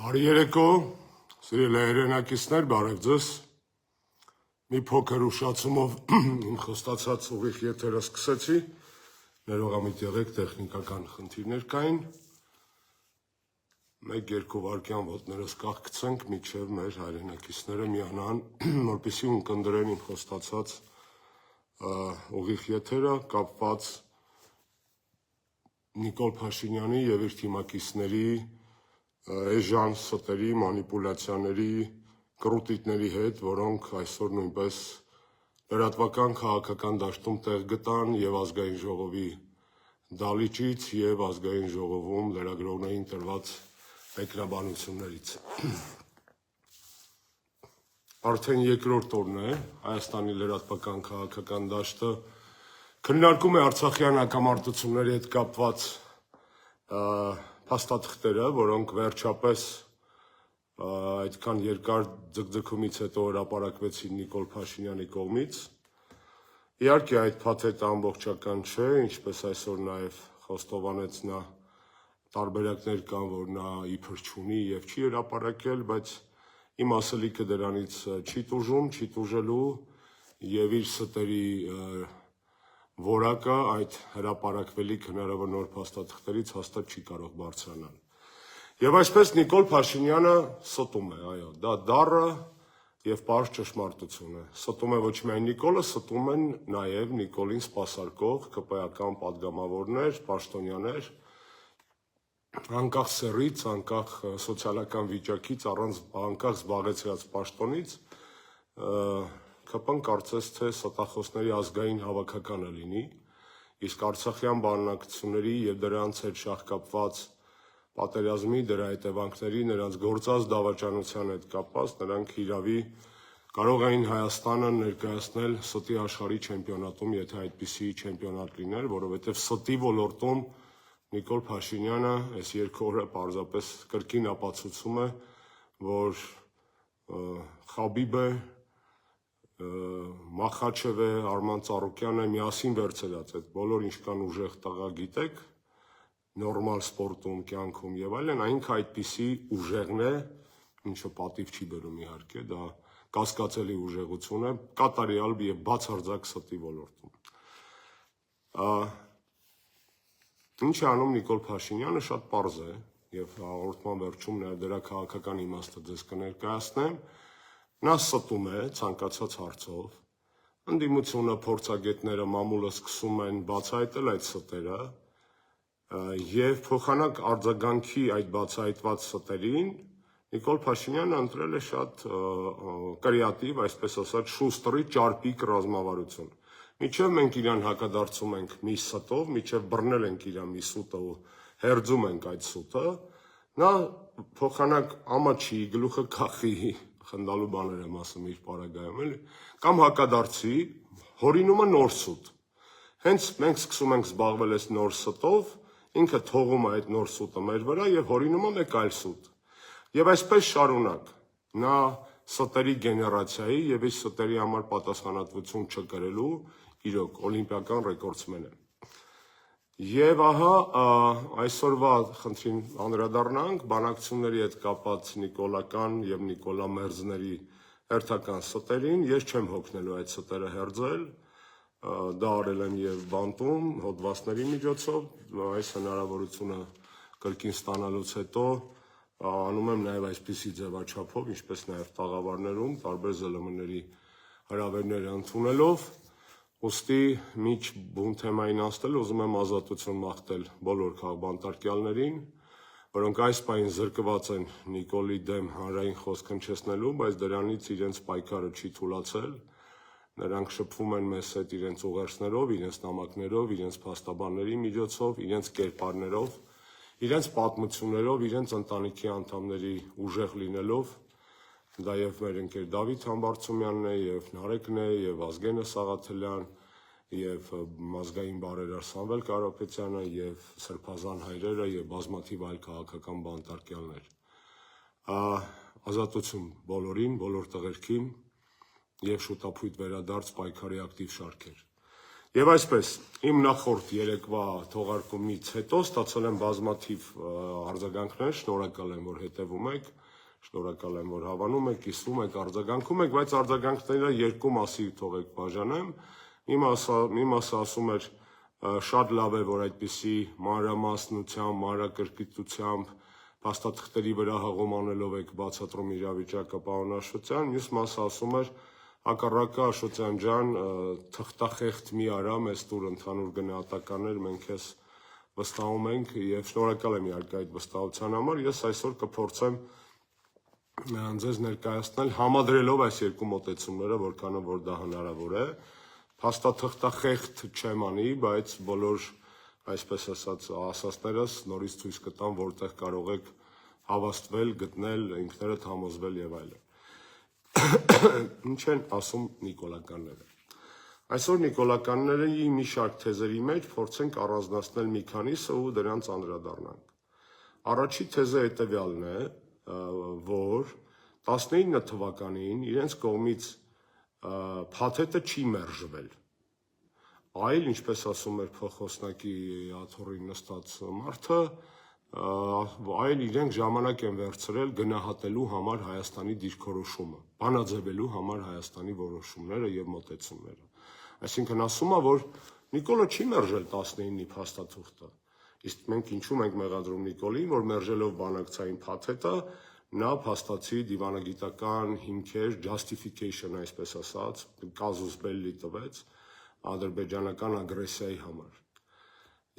Բարի երեկո, սիրելի հայրենակիցներ, բարև ձեզ։ Մի փոքր ուշացումով իմ խոստացած ուղիղ եթերը սկսեցի, ներողամիտ եղեք, տեխնիկական խնդիրներ կային։ 1-2 վայրկյան ոտներս կախկցենք, մինչև մեր հայրենակիցները միանան, որպեսզի ունկնդրեն իմ խոստացած ուղիղ եթերը կապված Նիկոլ Փաշինյանի եւ իր թիմակիցների էժան ստերի, մանիպուլյացիաների, կռուտիկների հետ, որոնք այսօր նույնպես լրատվական քաղաքական դաշտում տեղ գտան եւ ազգային ժողովի դալիճից եւ ազգային ժողովում լրագրողներին տրված մեկնաբանություններից։ Արդեն երկրորդ օրն է Հայաստանի լրատվական քաղաքական դաշտը քննարկում է Արցախյան հակամարտությունների հետ կապված փաստաթղթերը, որոնք վերջապես այդքան երկար ձգձգումից հետո հրապարակվեցին Նիկոլ Փաշինյանի կողմից։ Իհարկե այդ փաթեթը ամբողջական չէ, ինչպես այսօր նաև խոստովանեց նա, տարբերակներ կան, որ նա իբր չունի եւ չի հրապարակել, բայց իմ ասելիքը դրանից չի տուժում, չի տուժելու եւ իր ստերի որակը այդ հրապարակվելիք հնարավոր նոր փաստաթղթերից հաստատ չի կարող բարձրանալ։ Եվ այսպես Նիկոլ Փաշինյանը ստում է, այո, դա դառը եւ պարզ ճշմարտություն է։ Ստում է ոչ միայն Նիկոլը, ստում են նաեւ Նիկոլին սպասարկող ԿՊ-ական падգամավորներ, պաշտոնյաներ, անկախ սեռից, անկախ սոցիալական վիճակից, անկախ զբաղեցրած պաշտոնից, ԿՊ-ն կարծես թե ստախոսների ազգային հավաքականը լինի, իսկ Արցախյան բանակցությունների եւ դրանց հետ շահկապված պատերազմի, դրա հետևանքների, նրանց գործած դավաճանության հետ կապված, նրանք իրավի կարող էին Հայաստանը ներկայացնել ստի աշխարհի չեմպիոնատում, եթե այդպիսի չեմպիոնատ լիներ, որովհետեւ ստի ոլորտում Նիկոլ Փաշինյանը այս 2 օրը պարզապես կրկին ապացուցում է, որ Խաբիբը, Մախաչևը, Արման Ծառուկյանը միասին վերցրած այդ բոլոր ինչքան ուժեղ տղա գիտեք, նորմալ սպորտում, կյանքում եւ այլն, այնք այդպիսի ուժեղն է, ինչը պատիվ չի բերում իհարկե, դա կասկածելի ուժեղություն է, կատարյալ եւ բացարձակ ստի ոլորտում։ Ինչ է անում Նիկոլ Փաշինյանը, շատ պարզ է, եւ հաղորդման վերջում նաեւ դրա քաղաքական իմաստը ձեզ կներկայացնեմ։ Նա ստում է ցանկացած հարցով, ընդդիմությունը, փորձագետները, մամուլը սկսում են բացահայտել այդ ստերը եւ փոխանակ արձագանքի այդ բացահայտված ստերին Նիկոլ Փաշինյանը ընտրել է շատ կրեատիվ, այսպես ասած, շուստրի ճարպիկ ռազմավարություն։ Միջև մենք իրան հակադարձում ենք մի ստով, միջև բռնել ենք իրան մի սուտը ու հերձում ենք այդ սուտը, նա փոխանակ ամաչի, գլուխը քախի, խնդալու բաներ եմ ասում իր պարագայում, էլի, կամ հակադարձի, հորինումը նոր սուտ։ Հենց մենք սկսում ենք զբաղվել այս նոր ստով, ինքը թողում է այդ նոր սուտը մեր վրա եւ հորինում է մեկ այլ սուտ։ Եվ այսպես շարունակ, նա ստերի գեներացիայի եւ այս ստերի համար պատասխանատվություն չկրելու իրոք օլիմպիական ռեկորդսմեն է։ Եվ ահա այսօրվա խնդրին անդրադառնանք բանակցությունների հետ կապված նիկոլական եւ նիկոլամերձների հերթական ստերին, ես չեմ հոգնելու այդ ստերը հերձել, դա արել եմ եւ բանտում, հոդվածների միջոցով, այս հնարավորությունը կրկին ստանալուց հետո անում եմ նաեւ այսպիսի ձևաչափով, ինչպես նաեւ տաղավարներում, տարբեր ԶԼՄ-ների հրավերները ընդունելով, ուստի միջ բուն թեմային անցնել, ուզում եմ ազատություն մաղթել բոլոր քաղբանտարկյալներին, որոնք այս պահին զրկված են Նիկոլի դեմ հանրային խոսք հնչեցնելու, բայց դրանից իրենց պայքարը չի թուլացել, նրանք շփվում են մեզ հետ իրենց ուղերձներով, իրենց նամակներով, իրենց փաստաբանների միջոցով, իրենց կերպարներով, իրենց պատմություններով, իրենց ընտանիքի անդամների ուժեղ լինելով, դա եւ մեր ընկեր Դավիթ Համբարձումյանն է, եւ Նարեկն է, եւ Ազգենը Սաղաթելյան, եւ ազգային բարերար Սամվել Կարապետյանը, եւ Սրբազան հայրերը, եւ բազմաթիվ այլ քաղաքական բանտարկյալներ։ Ազատություն բոլորին, բոլոր տղերքին եւ շուտապույտ վերադարձ պայքարի ակտիվ շարքեր։ Եվ այսպես, իմ նախորդ երեկվա թողարկումից հետո ստացել եմ բազմաթիվ արձագանքներ, շնորհակալ եմ, որ հետևում եք, շնորհակալ եմ, որ հավանում եք, կիսվում եք, արձագանքում եք, բայց արձագանքները երկու մասի թողեք բաժանեմ։ Մի մասը ասում էր շատ լավ է, որ այդպիսի մանրամասնությամբ, մանրակրկիտությամբ փաստաթղթերի վրա հղում անելով եք բացատրում իրավիճակը, պարոն Աշոտյան, մյուս մասը ասում էր հակառակը Աշոտյան ջան, թղթախեղդ մի արա, մեզ տուր ընդհանուր գնահատականներ, մենք քեզ վստահում ենք եւ շնորհակալ եմ իհարկե այդ վստահության համար։ Ես այսօր կփորձեմ ձեզ ներկայացնել համադրելով այս երկու մոտեցումները, որքանով որ դա հնարավոր է։ Փաստաթղթախեղդ չեմ անի, բայց բոլոր, այսպես ասածներս նորից ցույց կտամ, որտեղ կարող եք հավաստվել, գտնել, ինքներդ համոզվել եւ այլն։ Ինչ են ասում նիկոլականները։ Այսօր նիկոլականների մի շարք թեզերի մեջ փորձենք առանձնացնել մի քանիսը ու դրանց անդրադառնանք։ Առաջի թեզը հետևյալն է, որ 19 թվականին իրենց կողմից փաթեթը չի մերժվել, այլ, ինչպես ասում էր փոխոսնակի աթոռին նստած մարդը, այլ իրենք ժամանակ են վերցրել գնահատելու համար Հայաստանի դիրքորոշումը, բանաձևելու համար Հայաստանի որոշումները եւ մոտեցումները։ Այսինքն ասում է, որ Նիկոլը չի մերժել 19-ի փաստաթուղթը, իսկ մենք ինչու ենք մեղադրում Նիկոլին, որ մերժելով բանակցային փաթեթը նա փաստացի դիվանագիտական հիմքեր, justification, այսպես ասած, casus belli տվեց ադրբեջանական ագրեսիայի համար։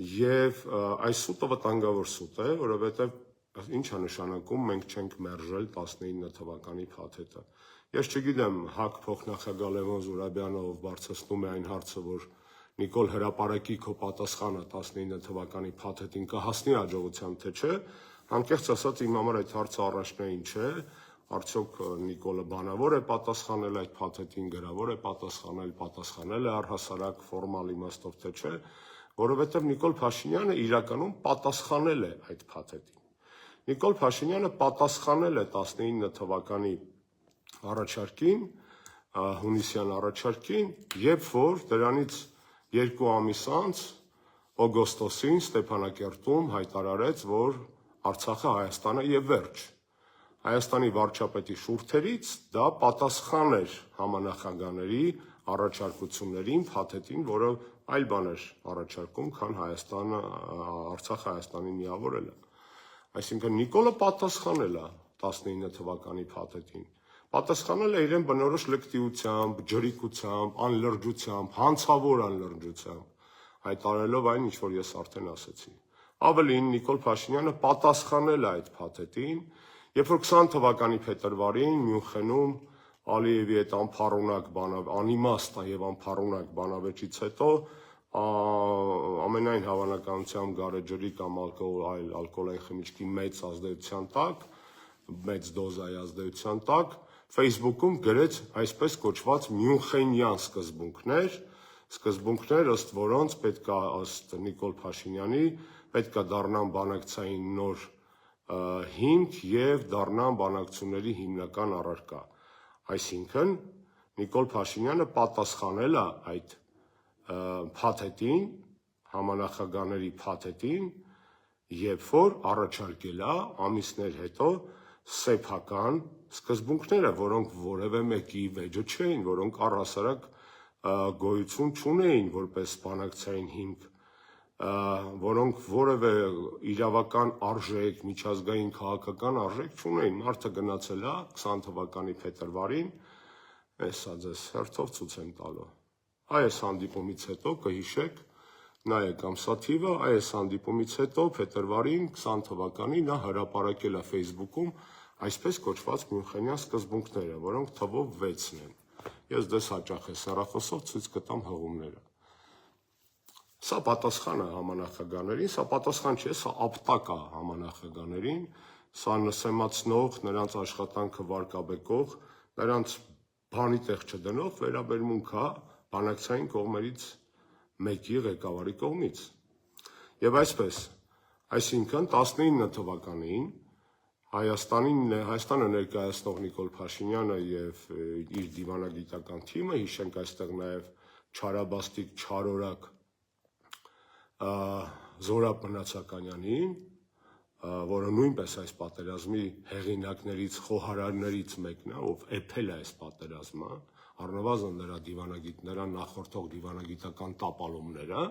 Եվ այս սուտը վտանգավոր սուտ է, որովհետև ինչ է նշանակում մենք չենք մերժել 19 թվականի փաթեթը։ Ես չգիտեմ, ՀԱԿ փոխնախագահ Լևոն Զուրաբյանը, ով բարձրացնում է այն հարցը, որ Նիկոլ հրապարակի քո պատասխանը 19 թվականի փաթեթին կհասնի հաջողության, թե չէ, անկեղծ ասած իմ համար այդ հարցը առաջնային չէ, արդյոք Նիկոլը բանավոր է պատասխանել այդ փաթեթին, գրավոր է պատասխանել է առհասարակ ֆորմալ իմաստով, թե չէ, որովհետև Նիկոլ Փաշինյանը իրականում պատասխանել է այդ փաթեթին։ Նիկոլ Փաշինյանը պատասխանել է 19 թվականի առաջարկին, հունիսյան առաջարկին, երբ որ դրանից 2 ամիս անց օգոստոսին Ստեփանակերտում հայտարարեց, որ Արցախը Հայաստանը եւ վերջ։ Հայաստանի վարչապետի շուրթերից դա պատասխան էր համանախագահների առաջարկություններին, փաթեթին, որը այլ բան էր առաջարկում, քան Արցախ Հայաստանի միավորելը։ Այսինքն Նիկոլը պատասխանել է 19 թվականի փաթեթին։ Պատասխանել է իրեն բնորոշ լկտիությամբ, ջրիկությամբ, անլրջությամբ, հանցավոր անլրջությամբ, հայտարարելով այն, ինչ որ ես արդեն ասեցի։ Ավելին, Նիկոլ Փաշինյանը պատասխանել է այդ փաթեթին, երբ որ 20 թվականի փետրվարին Մյունխենում Ալիևի այդ անիմաստ եւ անփառունակ բանավեճից հետո ամենայն հավանականությամբ գարեջրի կամ ալկոհոլային խմիչքի մեծ ազդեցության տակ, մեծ դոզայի ազդեցության տակ Facebook-ում գրեց այսպես կոչված Մյունխենյան սկզբունքներ, ըստ որոնց պետք է ըստ Նիկոլ Փաշինյանի պետք է դառնան բանակցային նոր հիմք եւ դառնան բանակցությունների հիմնական առարկա։ Այսինքն Նիկոլ Փաշինյանը պատասխանել է այդ փաթեթին, համանախագահների փաթեթին, երբ որ առաջարկել է ամիսներ հետո սեփական սկզբունքները, որոնք որևէ մեկի վեճը չէին, որոնք առհասարակ գոյություն չունեին որպես բանակցային հիմք, որոնք որևէ իրավական արժեք, միջազգային քաղաքական արժեք չունեին։ Մարդը գնացել է 20 թվականի փետրվարին, հեսա ձեզ հերթով ցույց եմ տալու։ Այս հանդիպումից հետո կհիշեք, նայեք ամսաթիվը, այս հանդիպումից հետո փետրվարին 20 թվականի նա հրապարակել է Facebook-ում այսպես կոչված Մյունխենյան սկզբունքները, որոնք թվով 6-ն են։ Ես դες հաճախ է սարախոսով ցույց կտամ հղումները։ Սա պատասխան է համանախագահներին, սա պատասխան չէ, սա ապտակ է համանախագահներին, սա նսեմացնող, նրանց աշխատանքը վարկաբեկող, նրանց բանի տեղ չդնող վերաբերմունք է բանակցային կողմերից մեկի ղեկավարի կողմից։ Եվ այսպես, այսինքն 19 թվականին Հայաստանը ներկայացնող Նիկոլ Փաշինյանը եւ իր դիվանագիտական թիմը, հիշենք այստեղ նաեւ չարաբաստիկ չարորակ Զորաբ Մնացականյանին, որը նույնպես այս պատերազմի հեղինակներից, խոհարարներից մեկն է, ով էփել է այս պատերազմը, առնվազն նրա դիվանագիտները, նախորդող դիվանագիտական տապալումները,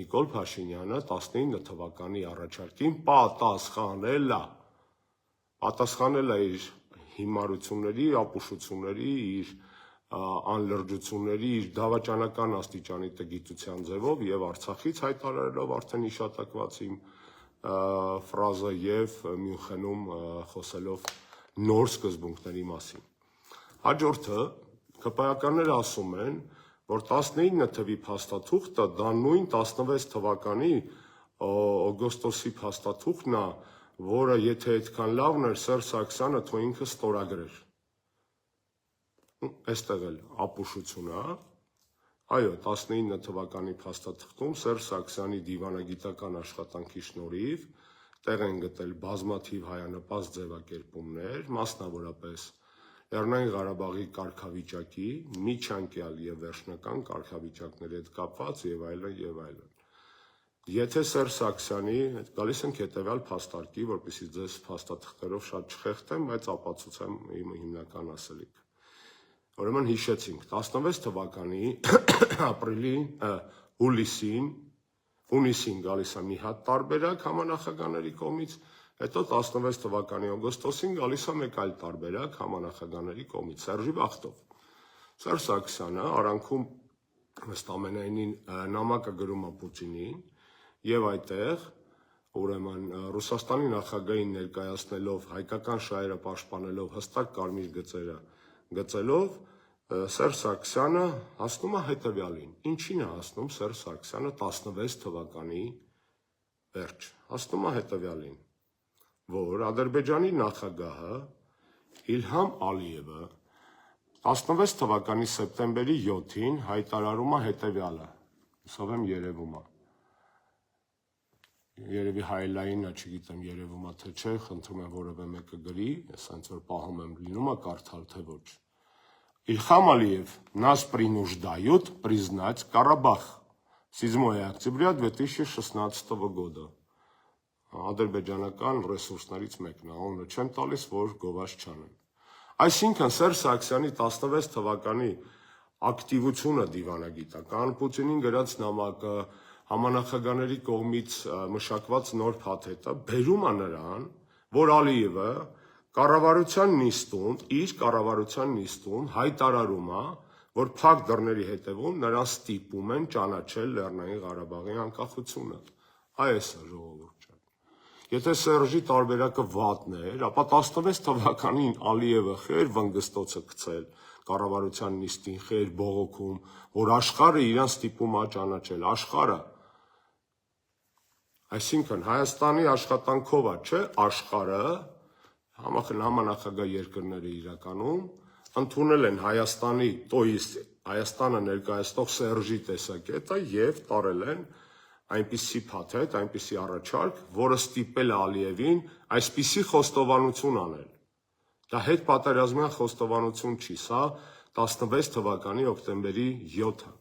Նիկոլ Փաշինյանը 19 թվականի առաջարկին պատասխանել է իր հիմարությունների, ապուշությունների, իր անլրջությունների, իր դավաճանական աստիճանի տգիտության ձևով եւ Արցախից հայտարարելով արդեն իշտակված իմ ֆրազը եւ Մյունխենում խոսելով նոր սկզբունքների մասին։ Հաջորդը ԿՊԱ-ականները ասում են, որ 19 թվի փաստաթուղթը դա նույն 16 թվականի օգոստոսի փաստաթուղթն է, որը եթե այդքան լավն էր, Սերժ Սարգսյանը թող ինքը ստորագրեր։ Այստեղ էլ ապուշություն է։ Այո, 19 թվականի փաստաթղթում Սերժ Սարգսյանի դիվանագիտական աշխատանքի շնորհիվ տեղ են գտել բազմաթիվ հայանպաստ ձևակերպումներ, մասնավորապես Լեռնային Ղարաբաղի կարգավիճակի, միջանկյալ եւ վերջնական կարգավիճակների հետ կապված եւ այլն եւ այլն։ Եթե Սերժ Սարգսյանի հետ գալիս ենք հետեւյալ փաստարկի, որպեսզի ձեզ փաստաթղթերով շատ չխեղդեմ, բայց ապացուցեմ իմ հիմնական ասելիքը։ Ուրեմն հիշեցինք 16 թվականի ապրիլի հունիսին գալիս է մի հատ տարբերակ համանախագահների կողմից, հետո 16 թվականի օգոստոսին գալիս է մեկ այլ տարբերակ համանախագահների կողմից Սերժի բախտով։ Սերժ Սարգսյանը արանքում ըստ ամենայնին նամակը գրում է Պուտինին եւ այդտեղ ուրեմն Ռուսաստանի նախագահին ներկայացնելով հայկական շահերը պաշտպանելով հստակ կարմիր գծելով Սերժ Սարգսյանը հասնում է հետևյալին։ Ինչին է հասնում Սերժ Սարգսյանը 16 թվականի վերջ։ Հասնում է հետևյալին, որ Ադրբեջանի նախագահը Իլհամ Ալիևը 16 թվականի սեպտեմբերի 7-ին հայտարարում է հետևյալը։ Հուսով եմ երևում է։ Երևի հայլայինը, չգիտեմ երևում է թե չէ, խնդրում եմ որևէ մեկը գրի, ես հենց որ պահում եմ լինում է կարդալ թե ոչ։ Իլհամ Ալիև нас принуждают признать Карабах 7 октября 2016 года։ Ադրբեջանական ռեսուրսներից մեկն է, ոնը չեմ տալիս, որ գովազ չանեն։ Այսինքն Սերժ Սարգսյանի 16 թվականի ակտիվությունը դիվանագիտական, Պուտինին գրած նամակը, համանախագահների կողմից մշակված նոր փաթեթը բերում է նրան, որ Ալիևը իր կառավարության նիստում հայտարարում է, որ փակ դռների հետևում նրան ստիպում են ճանաչել Լեռնային Ղարաբաղի անկախությունը։ Այս է ժողովուրդ ջան։ Եթե Սերժի տարբերակը վատն էր, ապա 16 թվականին Ալիևը խեր վնգստոցը գցել կառավարության նիստին, խեր բողոքում, որ աշխարհը իրան ստիպում է ճանաչել, աշխարհը։ Այսինքն Հայաստանի աշխատանքով է, չէ, աշխարհը, համանախագահ երկրները իրականում ընդունել են Հայաստանի, Հայաստանը ներկայացնող Սերժի տեսակետը եւ տարել են այնպիսի փաթեթ, այնպիսի առաջարկ, որը ստիպել է Ալիևին այսպիսի խոստովանություն անել։ Դա հետ պատերազմյան խոստովանություն չի, սա 16 թվականի օկտեմբերի 7-ը։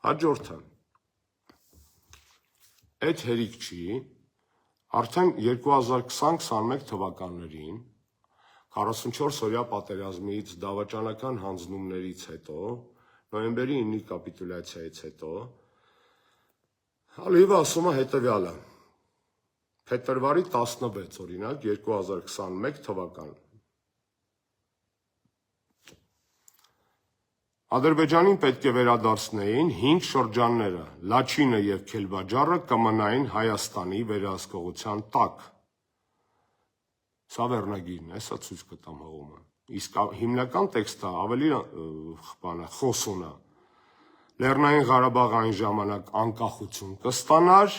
Հաջորդը։ Այդ հերիք չի, արդեն 2020-21 թվականներին 44-օրյա պատերազմից, դավաճանական հանձնումներից հետո, նոյեմբերի 9-ի կապիտուլյացիայից հետո, Ալիևը ասում է հետևյալը, փետրվարի 16 օրինակ 2021 թվական։ Ադրբեջանին պետք է վերադարձնեին 5 շրջանները, Լաչինը եւ Քելբաջարը կմնային Հայաստանի վերահսկողության տակ։ Սա վերնագիրն է, սա ցույց կտամ հողումը։ Իսկ հիմնական տեքստը ավելի խոսուն է։ Լեռնային Ղարաբաղը այն ժամանակ անկախություն կստանար,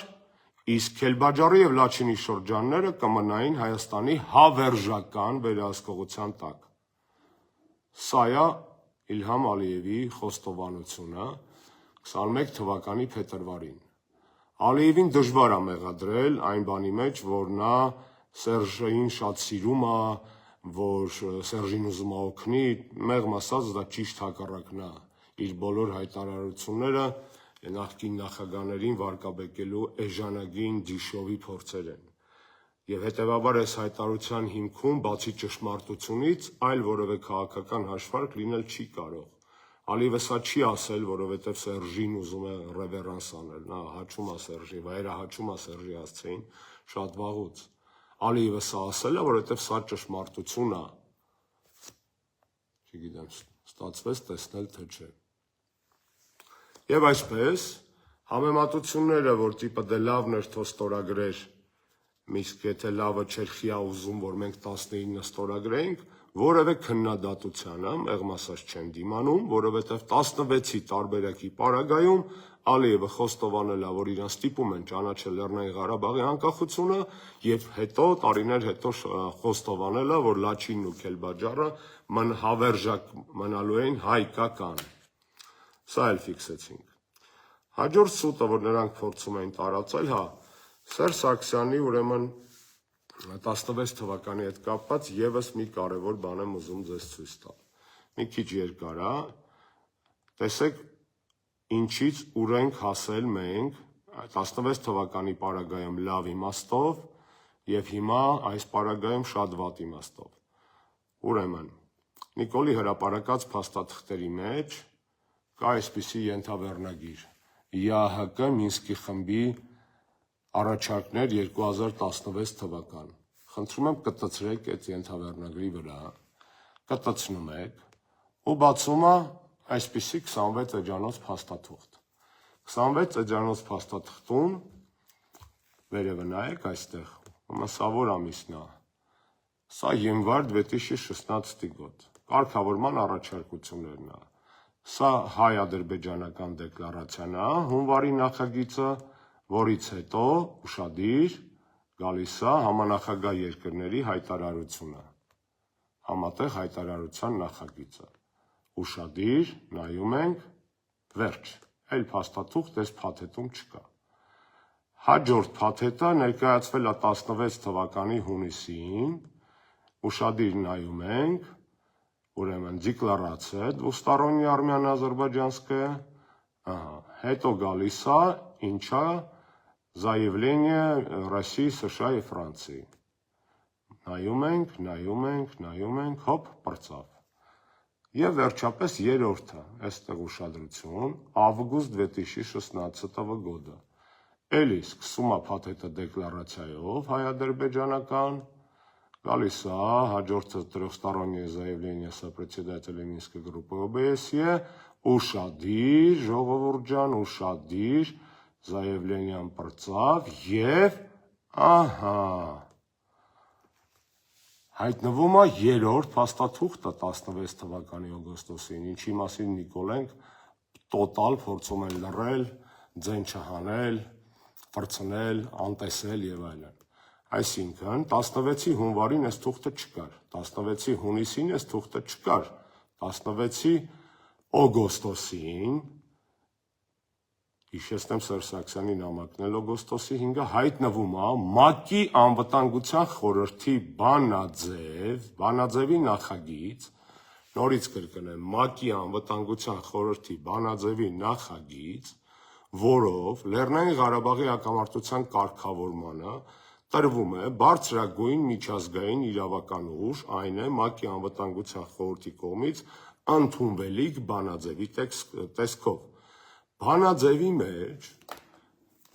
իսկ Քելբաջարի եւ Լաչինի շրջանները կմնային Հայաստանի հավերժական վերահսկողության տակ։ Սա է Իլհամ Ալիևի խոստովանությունը 21 թվականի փետրվարին։ Ալիևին դժվար է մեղադրել այն բանի մեջ, որ նա Սերժին շատ սիրում է, որ Սերժին ուզում է օգնի, մեղմ ասած դա ճիշտ հակառակն է։ իր բոլոր հայտարարությունները նախկին նախագահներին վարկաբեկելու էժանագին դիշովի փորձեր են։ Եվ հետևաբար այս հայտարարության հիմքում բացի ճշմարտությունից այլ որևէ քաղաքական հաշվարկ լինել չի կարող։ Ալիևը սա չի ասել, որովհետև Սերժին ուզում է ռևերանս անել, նա հաչում է Սերժի, վայրը հաչում է Սերժի հասցեին շատ վաղուց։ Ալիևը սա ասել է, որովհետև սա ճշմարտություն է։ Չգիտեմ, ստացվեց տեսնել թե չէ։ Եվ այսպես համեմատությունները, որ տիպը դե լավն էր թո ստորագրեր, իսկ եթե լավը չէր խիա ուզում, որ մենք 19 ստորագրենք, որևէ քննադատության մեղմ ասած չեն դիմանում, որովհետև 16-ի տարբերակի պարագայում Ալիևը խոստովանել է, որ իրան ստիպում են ճանաչել Լեռնային Ղարաբաղի անկախությունը եւ հետո տարիներ հետո խոստովանել է, որ Լաչինն ու Քելբաջարը հավերժակ մնալու են հայկական։ Սա էլ ֆիքսեցինք։ Հաջորդ սուտը, որ նրանք փորձում էին տարածել, Սերժ Սարգսյանի ուրեմն 16 թվականի հետ կապված եւս մի կարևոր բան եմ ուզում ձեզ ցույց տալ։ Մի քիչ երկար է։ Տեսեք ինչից ուր ենք հասել մենք 16 թվականի պարագայում լավ իմաստով եւ հիմա այս պարագայում շատ վատ իմաստով։ Ուրեմն Նիկոլի հրապարակած փաստաթղթերի մեջ կա այսպիսի ենթավեռնագիր. ԵԱՀԿ Մինսկի խմբի առաջարկներ 2016 թվական։ Խնդրում եմ կտցրեք այդ ենթավեռնագրի վրա, կտցնում եք ու բացում է այսպիսի 26 էջանոց փաստաթուղթ։ 26 էջանոց փաստաթղթում վերևը նայեք այստեղ, սա որ ամիսն է, սա январь 2016 год, կարգավորման առաջարկություններն է, սա հայ-ադրբեջանական դեկլարացիան է, հունվարի նախագիծը, որից հետո ուշադիր գալիս է համանախագահ երկրների հայտարարությունը, համատեղ հայտարարության նախագիծը, ուշադիր նայում ենք, վերջ, այլ փաստաթուղթ այս փաթեթում չկա։ Հաջորդ փաթեթը ներկայացվել է 16 թվականի հունիսին, ուշադիր նայում ենք, ուրեմն դեկլարացիա двусторонняя армяно-азербайджанская, հետո գալիս է ինչա заявление России, США и Ֆրանսիի։ Նայում ենք, հոպ, պրծավ։ Եվ վերջապես երրորդը, այստեղ ուշադրություն, август 2016 года։ Էլի սկսում է փաթեթը դեկլարացիայով հայ-ադրբեջանական, գալիս է հաջորդը трехстороннее заявление сопредседателя Минской группы ОБСЕ, ուշադիր, ժողովուրդ ջան, ուշադիր, заявлением պրծավ եւ հայտնվում է երրորդ փաստաթուղթը 16 թվականի օգոստոսին, ինչի մասին Նիկոլենք տոտալ փորձում են լռել, ձեն չհանել, պրծնել, անտեսել եւ այլն։ Այսինքն 16-ի հունվարին այս թուղթը չկար, 16-ի հունիսին այս թուղթը չկար, 16-ի օգոստոսին Հիշեցնեմ Սերժ Սարգսյանի նամակն էլ օգոստոսի 5-ը հայտնվում է ՄԱԿ-ի անվտանգության խորհրդի բանաձևի նախագիծ, նորից կրկնեմ, ՄԱԿ-ի անվտանգության խորհրդի բանաձևի նախագիծ, որով Լեռնային Ղարաբաղի հակամարտության կարգավորմանը տրվում է բարձրագույն միջազգային իրավական ուժ, այն է ՄԱԿ-ի անվտանգության խորհրդի կողմից ընդունվելիք բանաձևի տեսքով։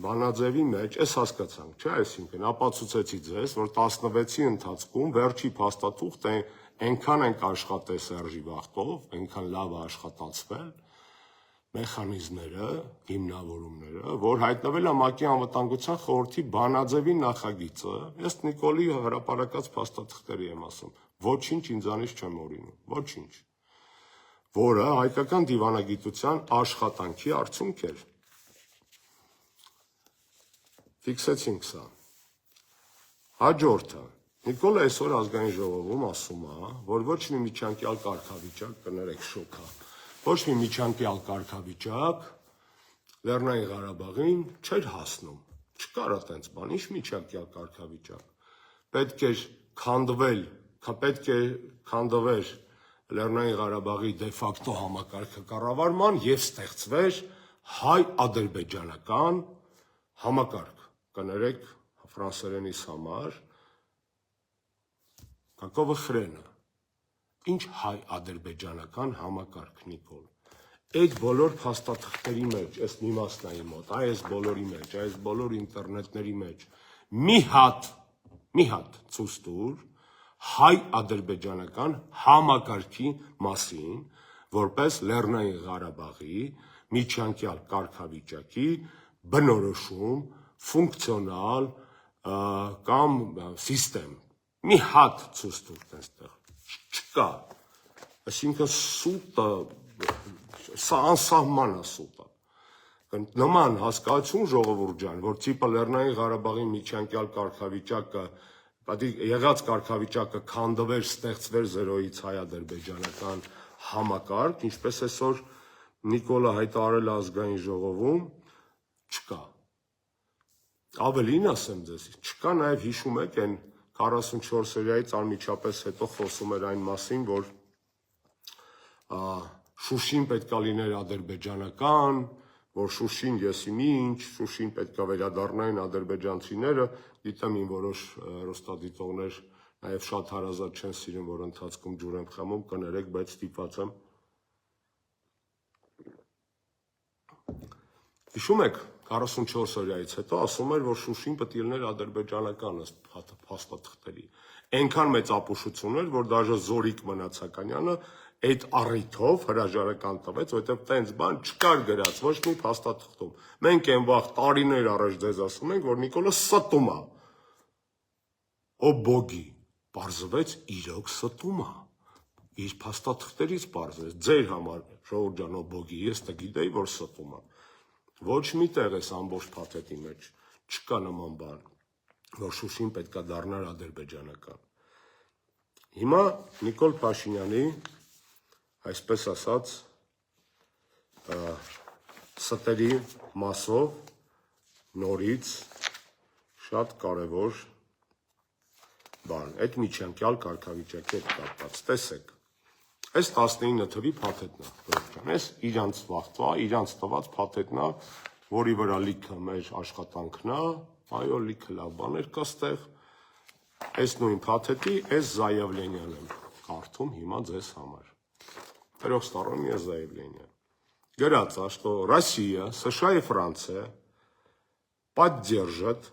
Բանաձևի մեջ, այս հասկացանք, չէ, այսինքն ապացուցեցի ձեզ, որ 16-ի ընթացքում վերջի փաստաթուղթ այնքան ենք աշխատել Սերժի վախտով, այնքան լավ է աշխատացվել, մեխանիզմները, հիմնավորումները, որ հայտնվել է ՄԱԿ-ի անվտանգության խորհրդի բանաձևի նախագիծը, ես Նիկոլի հրապարակած փաստաթղթերի եմ ասում, ոչինչ ինձանից չեմ օրինում, ոչինչ, որը հայկական դիվանագիտության աշխատանքի արդյունք էր։ Ֆիքսեցինք սա։ Հաջորդը, Նիկոլը այսօր ազգային ժողովում ասում է, որ ոչ մի միջանկյալ կարգավիճակ, կներեք շոքա, ոչ մի միջանկյալ կարգավիճակ Լեռնային Ղարաբաղին չէր հասնում, չկար այդպես բան, ինչ միջանկյալ կարգավիճակ, պետք էր քանդվեր Լեռնային Ղարաբաղի դե ֆակտո համակարգը կառավարման եւ ստեղծվեր հայ-ադրբեջանական համակարգ, կներեք ֆրանսերենից համար, какого хрена, ինչ հայ-ադրբեջանական համակարգ, Նիկոլ, այդ բոլոր փաստաթղթերի մեջ, այս մի մասնայի մոտ, այս բոլորի մեջ, այս բոլոր ինտերնետների մեջ, մի հատ ցույց տուր հայ-ադրբեջանական համակարգի մասին, որպես Լեռնային Ղարաբաղի միջանկյալ կարգավիճակի բնորոշում, ֆունկցիոնալ կամ սիստեմ։ Մի հատ ցույց տուր այստեղ։ Չկա։ Այսինքն սուտը, սա անսահման է սուտը։ Նման հասկացություն ժողովուրդ ջան, որ տիպը Լեռնային Ղարաբաղի միջանկյալ կարգավիճակը, եղած կարգավիճակը քանդվեր, ստեղծվեր զերոյից հայ-ադրբեջանական համակարգ, ինչպես այսօր Նիկոլը հայտարարել է ազգային ժողովում, չկա։ Ավելին ասեմ ձեզ, չկա նաև հիշում եք այն 44 օրյայից անմիջապես հետո խոսում էր այն մասին, որ Շուշին պետք է լիներ ադրբեջանական, որ Շուշին եսիմ ինչ, Շուշին պետք է վերադառնային ադրբեջանցիները, գիտեմ իմ որոշ հեռուստադիտողներ նաև շատ հարազատ չեն սիրում, որ ընթացքում ջուր եմ խմում, կներեք, բայց ստիպված եմ։ Հիշում եք 44 օրյայից հետո ասում էր, որ Շուշին պետք է լիներ ադրբեջանական ըստ փաստաթղթերի։ Այնքան մեծ ապուշություն էր, որ դաժե Զորիկ Մնացականյանը այդ առիթով հրաժարական տվեց, որովհետև տենց բան չկար գրած ոչ մի փաստաթղթում։ Մենք այն վաղ տարիներ առաջ ձեզ ասում ենք, որ Նիկոլը ստում է։ Օբոգի, պարզվեց իրոք ստում է։ Իր փաստաթղթերից պարզվեց, ձեր համար ժողովուրդ ջան օբոգի, ես գիտեի, որ ստում է։ Ոչ մի տեղ էս ամբողջ փաթեթի մեջ չկա նման բան, որ Շուշին պետքա դառնար ադրբեջանական։ Հիմա Նիկոլ Փաշինյանի, այսպես ասած, ստերի մասով նորից շատ կարևոր բան, այդ միջանկյալ կարգավիճակի հետ կապված, տեսեք, այս 19 թվի փաթեթն է, այս իրանց վաղտվա, իրանց տված փաթեթն է, որի վրա լիքը մեր աշխատանքն է, այո, լիքը լավ բաներ կա ստեղ, այս նույն փաթեթի, այս զայավլենյան եմ կարդում հիմա ձեզ համար, трехстороннее заявление. Говорится, что Россия, США и Франция поддержат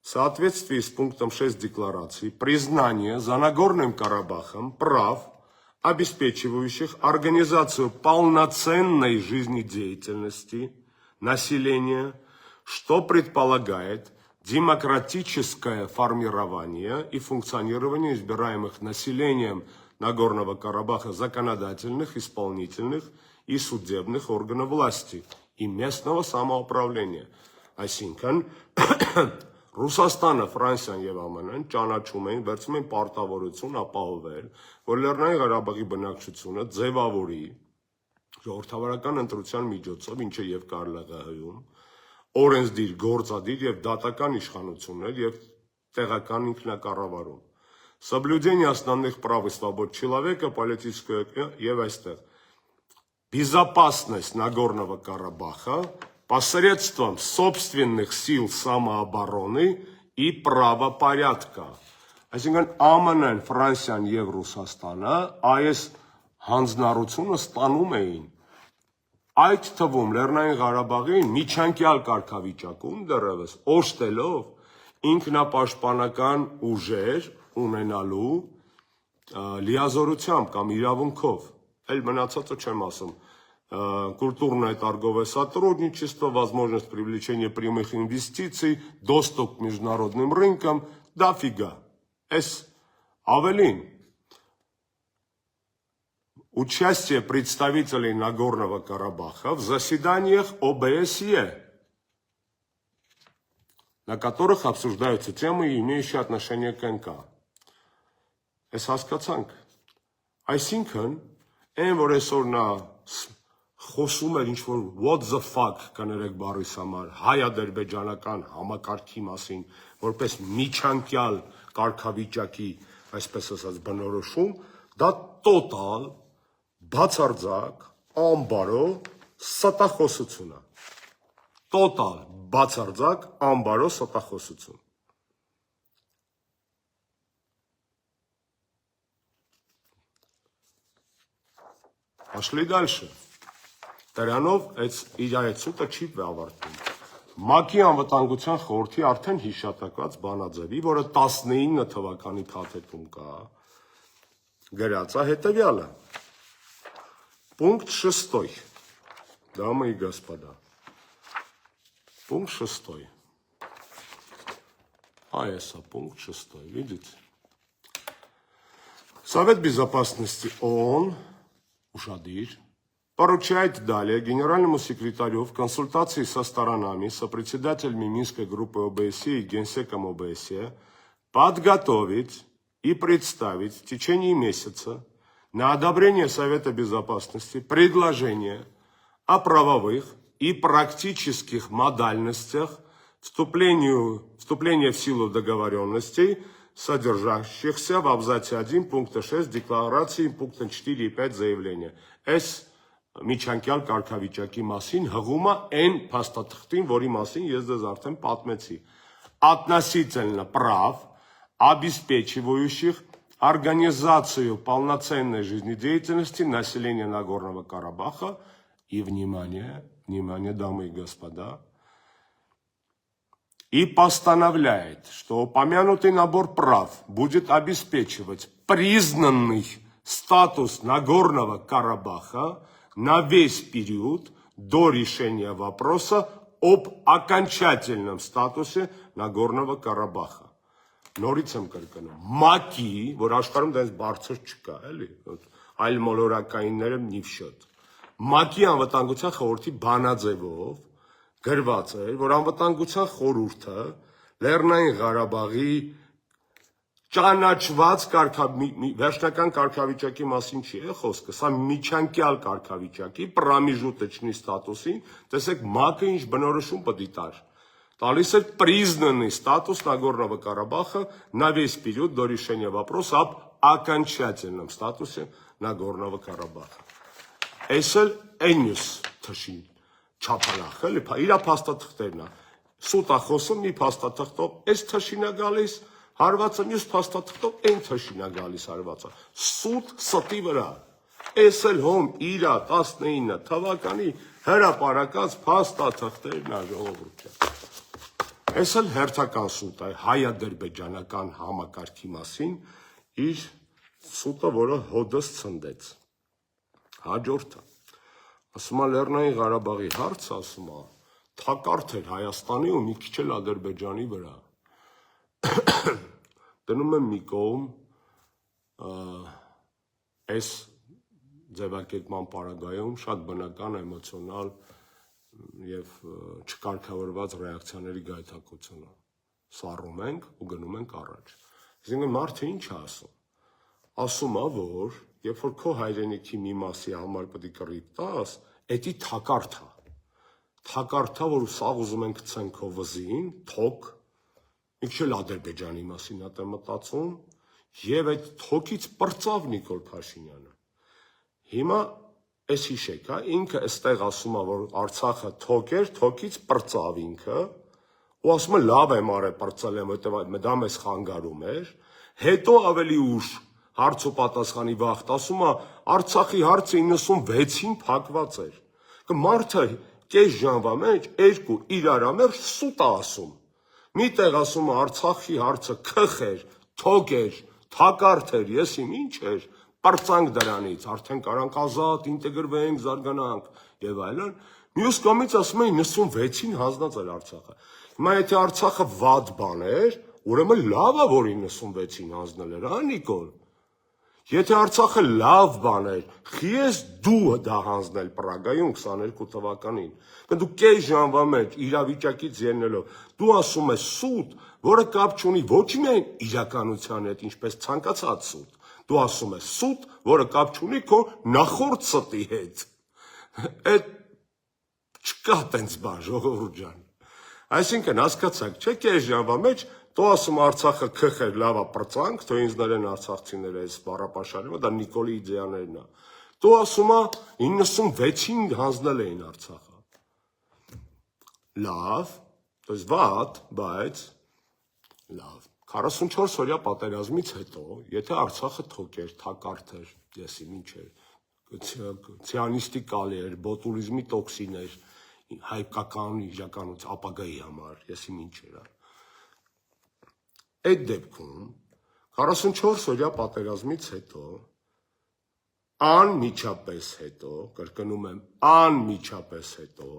в соответствии с пунктом 6 декларации признание за Нагорным Карабахом прав, обеспечивающих организацию полноценной жизнедеятельности населения, что предполагает демократическое формирование и функционирование избираемых населением Нагорного Карабаха законодательных, исполнительных и судебных органов власти и местного самоуправления. Այսինքն Ռուսաստանը, Ֆրանսիան եւ ԱՄՆ-ն ճանաչում են, վերցում են պարտավորություն ապահովել, որ Լեռնային Ղարաբաղի բնակչությունը ձևավորի ժողովրդավարական ընտրության միջոցով, ինչը եւ ԿՂՀ-ում, օրենսդիր, գործադիր եւ դատական իշխանություններ եւ տեղական ինքնակառավարում։ Соблюдение основных прав и свобод человека, политическое եւ այստեղ безопасность Нагорного Карабаха посредством собственных сил самообороны и правопорядка. Այսինքն ԱՄՆ-ն, Ֆրանսիան եւ Ռուսաստանը այս հանձնառությունը ստանում էին այդ թվում Լեռնային Ղարաբաղի միջանկյալ կարգավիճակում դեռևս օժտելով ինքնապաշտպանական ուժեր ունենալու լիազորությամբ կամ իրավունքով, այլ մնացածը չեմ ասում, культурное торговое сотрудничество, возможность привлечения прямых инвестиций, доступ к международным рынкам, дофига. Авелин. Участие представителей Нагорного Карабаха в заседаниях ОБСЕ, на которых обсуждаются темы, имеющие отношение к НК. Այս հասկացանք, այսինքն, այն որ այսօր նա խոսում էր ինչ-որ what the fuck կներեք բառիս համար, հայ-ադրբեջանական համակարգի մասին, որպես միջանկյալ կարգավիճակի, այսպես ասած, բնորոշում, դա տոտալ բացարձակ, անբարո ստախոսություն է։ Տոտալ բացարձակ, անբարո ստախոսություն։ Пошли дальше. Դրանով իր այդ սուտը չի ավարտվում։ ՄԱԿ-ի անվտանգության խորհրդի արդեն հիշատակված բանաձևի, որը 19 թվականի փաթեթում կա, գրած է հետևյալը. Пункт 6. Дамы и господа. Пункт 6. Пункт 6. Видите? Совет Безопасности ООН, ушадир, поручает далее генеральному секретарю в консультации со сторонами, сопредседателями Минской группы ОБСЕ и генсеком ОБСЕ подготовить и представить в течение месяца на одобрение Совета Безопасности предложение о правовых и практических модальностях вступления в силу договоренностей, содержащихся в абзаце 1 пункта 6 декларации пункта 4 и 5 заявления. Միջանկյալ կարգավիճակի մասին հղումը այն փաստաթղթին, որի մասին ես ձեզ արդեն պատմեցի. относительно прав, обеспечивающих организацию полноценной жизнедеятельности населения Нагорного Карабаха и, внимание, дамы и господа, и постановляет, что упомянутый набор прав будет обеспечивать признанный статус Нагорного Карабаха на весь период до решения вопроса об окончательном статусе Нагорного Карабаха. Նորից եմ կրկնում, ՄԱԿ-ի, որ աշխարհում դες բարձր չկա, էլի, այլ մոլորակայինները նիվշոտ։ ՄԱԿ-ի անվտանգության խորհրդի բանաձևով գրված է, որ անվտանգության խորհուրդը Լեռնային Ղարաբաղի ճանաչված վերջնական կարգավիճակի մասին չի է խոսքը, սա միջանկյալ կարգավիճակի պրամիժուտեչնի ստատուսին, տեսեք ՄԱԿ-ը ինչ բնորոշում պետք է տար։ Տալիս է признанный статус Нагорного Карабаха на весь период до решения вопроса об окончательном статусе Нагорного Карабаха. Էսել էնյուս թշին չափալախ, էլի, իրա փաստաթղթերն է։ Սուտ է խոսում մի փաստաթղթով, այս թշին է գալիս, հարվածը մյուս փաստաթղթով այն թշին է գալիս հարվածը։ Սուտ ստի վրա։ Էսել հոմ իրա 19 թվականի հրապարակած փաստաթղթերն է ժողովուրդ։ Էսել հերթական սուտ է հայ-ադրբեջանական համակարգի մասին իր սուտը, որը հոդս ցնդեց։ Հաջորդը, ասում է Լեռնային Ղարաբաղի հարցը, ասում է, թակարդ էր Հայաստանի ու մի քիչ էլ Ադրբեջանի վրա։ Դնում եմ մի կողմ այս ձևակերպման պարագայում շատ բնական էմոցիոնալ եւ չկարգավորված ռեակցիաների գայթակղությունը։ Սառում ենք ու գնում ենք առաջ։ Այսինքն մարդը ինչ է ասում։ Ասում է, որ երբ որ քո հայրենիքի մի մասի համար պետք է կռիվ տաս, էդի թակարդ է։ Թակարդ է, որ սաղ ուզում ենք ցեն քո վզին, թոք, մի քիչ էլ Ադրբեջանի մասին է մտածում, եւ այդ թոքից պրծավ Նիկոլ Փաշինյանը։ Հիմա Այս հիշեք, ինքը այստեղ ասում է, որ Արցախը թոք էր, թոքից պրծավ ինքը, ու ասում է լավ եմ արել պրծել եմ, որտեղ դա մեզ խանգարում էր, հետո ավելի ուշ հարց ու պատասխանի վաղտ ասում է Արցախի հարցը 96-ին փակված էր։ Մարդը կես ժամվա մեջ երկու իրարամերժ սուտ է ասում։ Միտեղ ասում է Արցախի հարցը քխ էր, թոք էր, թակարդ էր, ես ինչ էր, պրծանք դրանից, արդեն կարանք ազատ, ինտեգրվենք, զարգանանք եւ այլն։ Մյուս կողմից ասում են 96-ին հանձնած էր Արցախը։ Հիմա եթե Արցախը վատ բան էր, ուրեմն լավ է, որ 96-ին հանձնել էր, հա Նիկոլ։ Եթե Արցախը լավ բան էր, խի ես դու դա հանձնել Պրագայում 22 թվականին։ Դու կես ժամվա մեջ իրավիճակից ելնելով, դու ասում ես սուտ, որը կապ չունի ոչ միայն իրականության հետ, ինչպես ցանկացած սուտ, դու ասում ես սուտ, որը կապ չունի քո նախորդ ստի հետ։ Այդ չկա տենց բան, ժողովուրդ ջան։ Այսինքն հասկացաք, չէ՞ կես ժամվա մեջ դու ասում Արցախը քխ էր, լավա պրծանք, թող ինձ ներեն արցախցիները այս բառապաշարումը, դա Նիկոլի իդեաներն է։ Դու ասում ես 96-ին հանձնել էին Արցախը։ Լավ, դες վատ, բայց լավ։ 44 օրյա պատերազմից հետո, եթե Արցախը թոքեր, թակարդեր, եսի ինչ էր, ցիանիստիկալ էր, բոտուլիզմի տոքսին էր, հայկական իրականության ապագայի համար, եսի ինչ էր։ Այդ դեպքում 44 օրյա պատերազմից հետո անմիջապես հետո, կրկնում եմ, անմիջապես հետո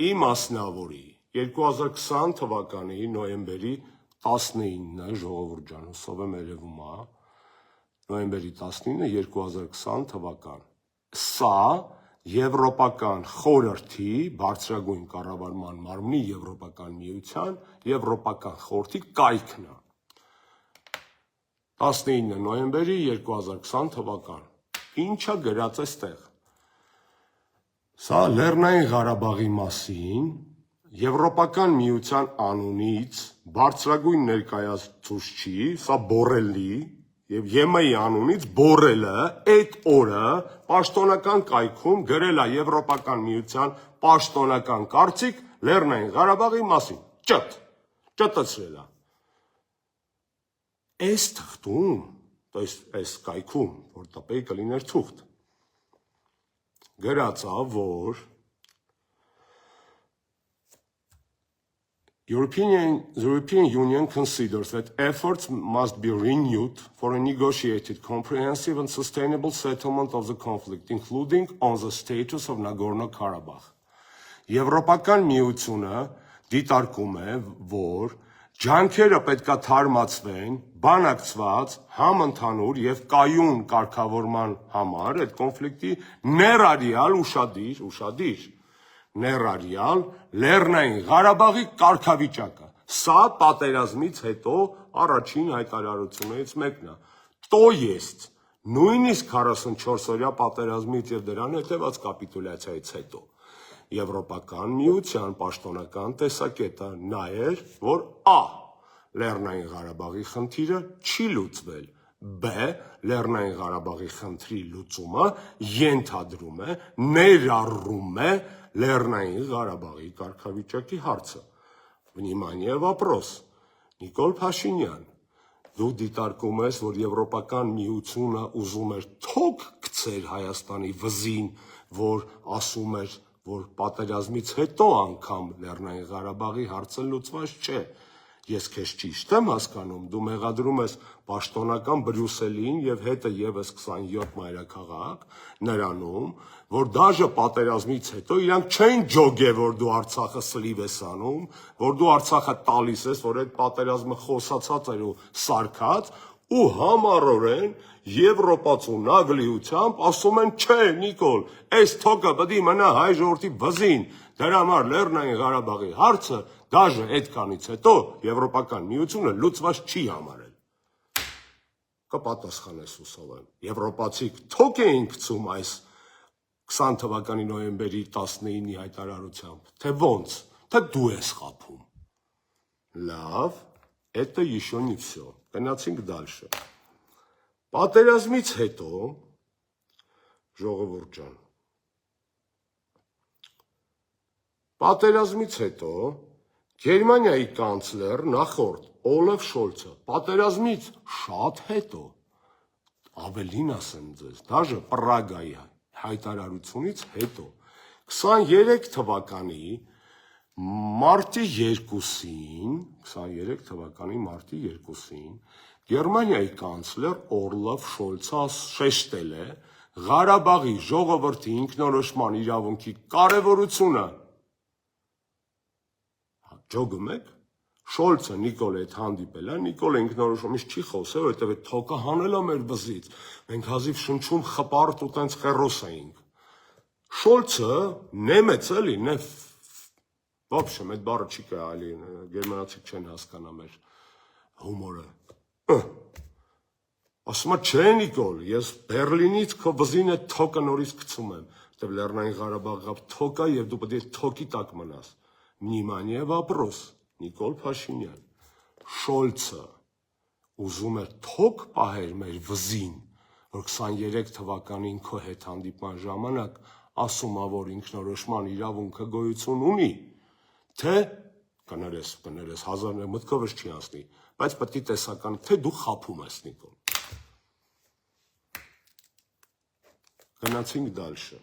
իմ մասնավորի 2020 թվականի նոյեմբերի 19-ը ժողովուրդ ջան, հուսով եմ երևում է, նոյեմբերի 19-ը 2020 թվական։ Սա Եվրոպական խորհրդի բարձրագույն կառավարման մարմնի Եվրոպական միության Եվրոպական խորհրդի կայքն է։ 19 նոյեմբերի 2020 թվական։ Ինչա գրած է ստեղ։ Սա Լեռնային Ղարաբաղի մասին Եվրոպական միության անունից բարձրագույն ներկայացուցչի, սա Բորելի եւ ԵՄ-ի անունից Բորելը այդ օրը պաշտոնական կայքում գրել է Եվրոպական միության պաշտոնական կարծիք Լեռնային Ղարաբաղի մասին։ Ճտցրել է։ Այս թղթում, այս կայքում, որ տպեի կլիներ թուղթ, գրած է, որ The European Union considers that efforts must be renewed for a negotiated, comprehensive and sustainable settlement of the conflict, including on the status of Nagorno-Karabakh. Եվրոպական միությունը դիտարկում է, որ ջանքերը պետքա թարմացվեն, բանակցված, համընդհանուր եւ կայուն կարգավորման համար այդ կոնֆլիկտի ներառյալ ուշադիր ներառյալ Լեռնային Ղարաբաղի կարգավիճակը։ Սա պատերազմից հետո առաջին հայտարարություններից մեկն է։ То есть նույնիսկ 44 օրյա պատերազմից եւ դրան հետեւած կապիտուլյացիայից հետո Եվրոպական միության պաշտոնական տեսակետը նա էր, որ A. Լեռնային Ղարաբաղի խնդիրը չի լուծվել, B. Լեռնային Ղարաբաղի խնդրի լուծումը ենթադրում է, ներառում է Լեռնային Ղարաբաղի կարգավիճակի հարցը։ Վնիմание вопрос. Նիկոլ Փաշինյան, դու դիտարկում ես, որ Եվրոպական միությունը ուզում էր թոք գցել Հայաստանի վզին, որ ասում էր, որ պատերազմից հետո անգամ Լեռնային Ղարաբաղի հարցը լուծված չէ։ Ես քեզ ճիշտ եմ հասկանում, դու մեղադրում ես պաշտոնական Բրյուսելին եւ հետը եւս 27 մայրաքաղաք նրանում, որ դաժե պատերազմից հետո իրանք չեն ջոգե, որ դու Արցախը սլիվ ես անում, որ դու Արցախը տալիս ես, որ այդ պատերազմը խոսացած էր ու սարքած, ու համառորեն Եվրոպացու նագլիությամբ ասում են, չէ, Նիկոլ, այս թոկը պետք է մնա հայ ժողովրդի վզին, դրա համար Լեռնային Ղարաբաղի հարցը դաժե այդքանից հետո Եվրոպական միությունը լուծված չի համարել։ Կպատասխանես հուսով եմ։ Եվրոպացիք թոք էին գցում այս 20 թվականի նոյեմբերի 19-ի հայտարարությամբ, թե ոնց, թե դու ես խափում։ Լավ, это еще не все. Գնացինք դալշը։ Պատերազմից հետո ժողովուրդ ջան։ Պատերազմից հետո Գերմանիայի կանցլեր նախորդ Օլաֆ Շոլցը պատերազմից շատ հետո ավելին ասեմ ձեզ, դաժե Պրագայի հայտարարությունից հետո 23 թվականի մարտի 2-ին Գերմանիայի կանցլեր Օլաֆ Շոլցը շեշտել է Ղարաբաղի ժողովրդի ինքնորոշման իրավունքի կարևորությունը։ Ջոգում եք, Շոլցը Նիկոլ հետ հանդիպել է, Նիկոլը ինքնորոշումից չի խոսել, որովհետև այդ թոկը հանել է մեր վզից, մենք հազիվ շնչում խպարտ ու տենց խերոս էինք։ Շոլցը նեմեց էլի, в общем, այդ բառը չի կարելի, գերմանացիք չեն հասկանա մեր հումորը։ Ասում է, չէ Նիկոլ, ես Բերլինից քո վզին այդ թոկը նորից գցում եմ, որտեղ Լեռնային Ղարաբաղը թոկ է եւ դու պետք է թոկի տակ մնաս։ Внимание, вопрос, Նիկոլ Փաշինյան։ Շոլցը ուզում էր թոկ պահել մեր վզին, որ 23 թվականին քո հետ հանդիպման ժամանակ ասում ա, որ ինքնորոշման իրավունքը գոյություն ունի, թե կներես, հազարներ մտքովս չի անցնի, բայց պետք է տեսական, թե դու խաբում ես, Նիկոլ։ Գնացինք դալշը։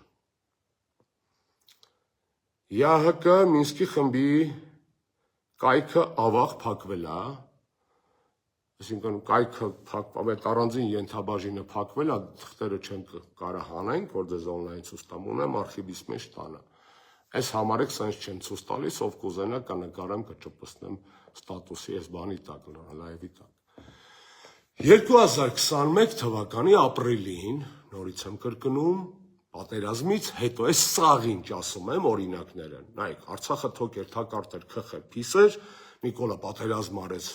ԵԱՀԿ Մինսկի խմբի կայքը ավաղ փակվել է, այսինքն կայքը փակվել, առանձին ենթաբաժինը փակվել է, թղթերը չենք կարա հանենք, որ դեզ օնլայն ցույց տամ, ունեմ արխիվիս մեջ տանը։ Այս համարեք սենց չեմ ցույց տալիս, ով կուզենա կնկարեմ, կճպցնեմ ստատուսի այս բանի տակ, լայվի տակ։ 2021 թվականի ապրիլին, նորից եմ կրկնում, պատերազմից հետո այս սաղինչ ասում եմ օրինակները, նայեք, Արցախը թոք էր, թակարդ էր, քխեր, փիսեր, Նիկոլը պատերազմ արեց,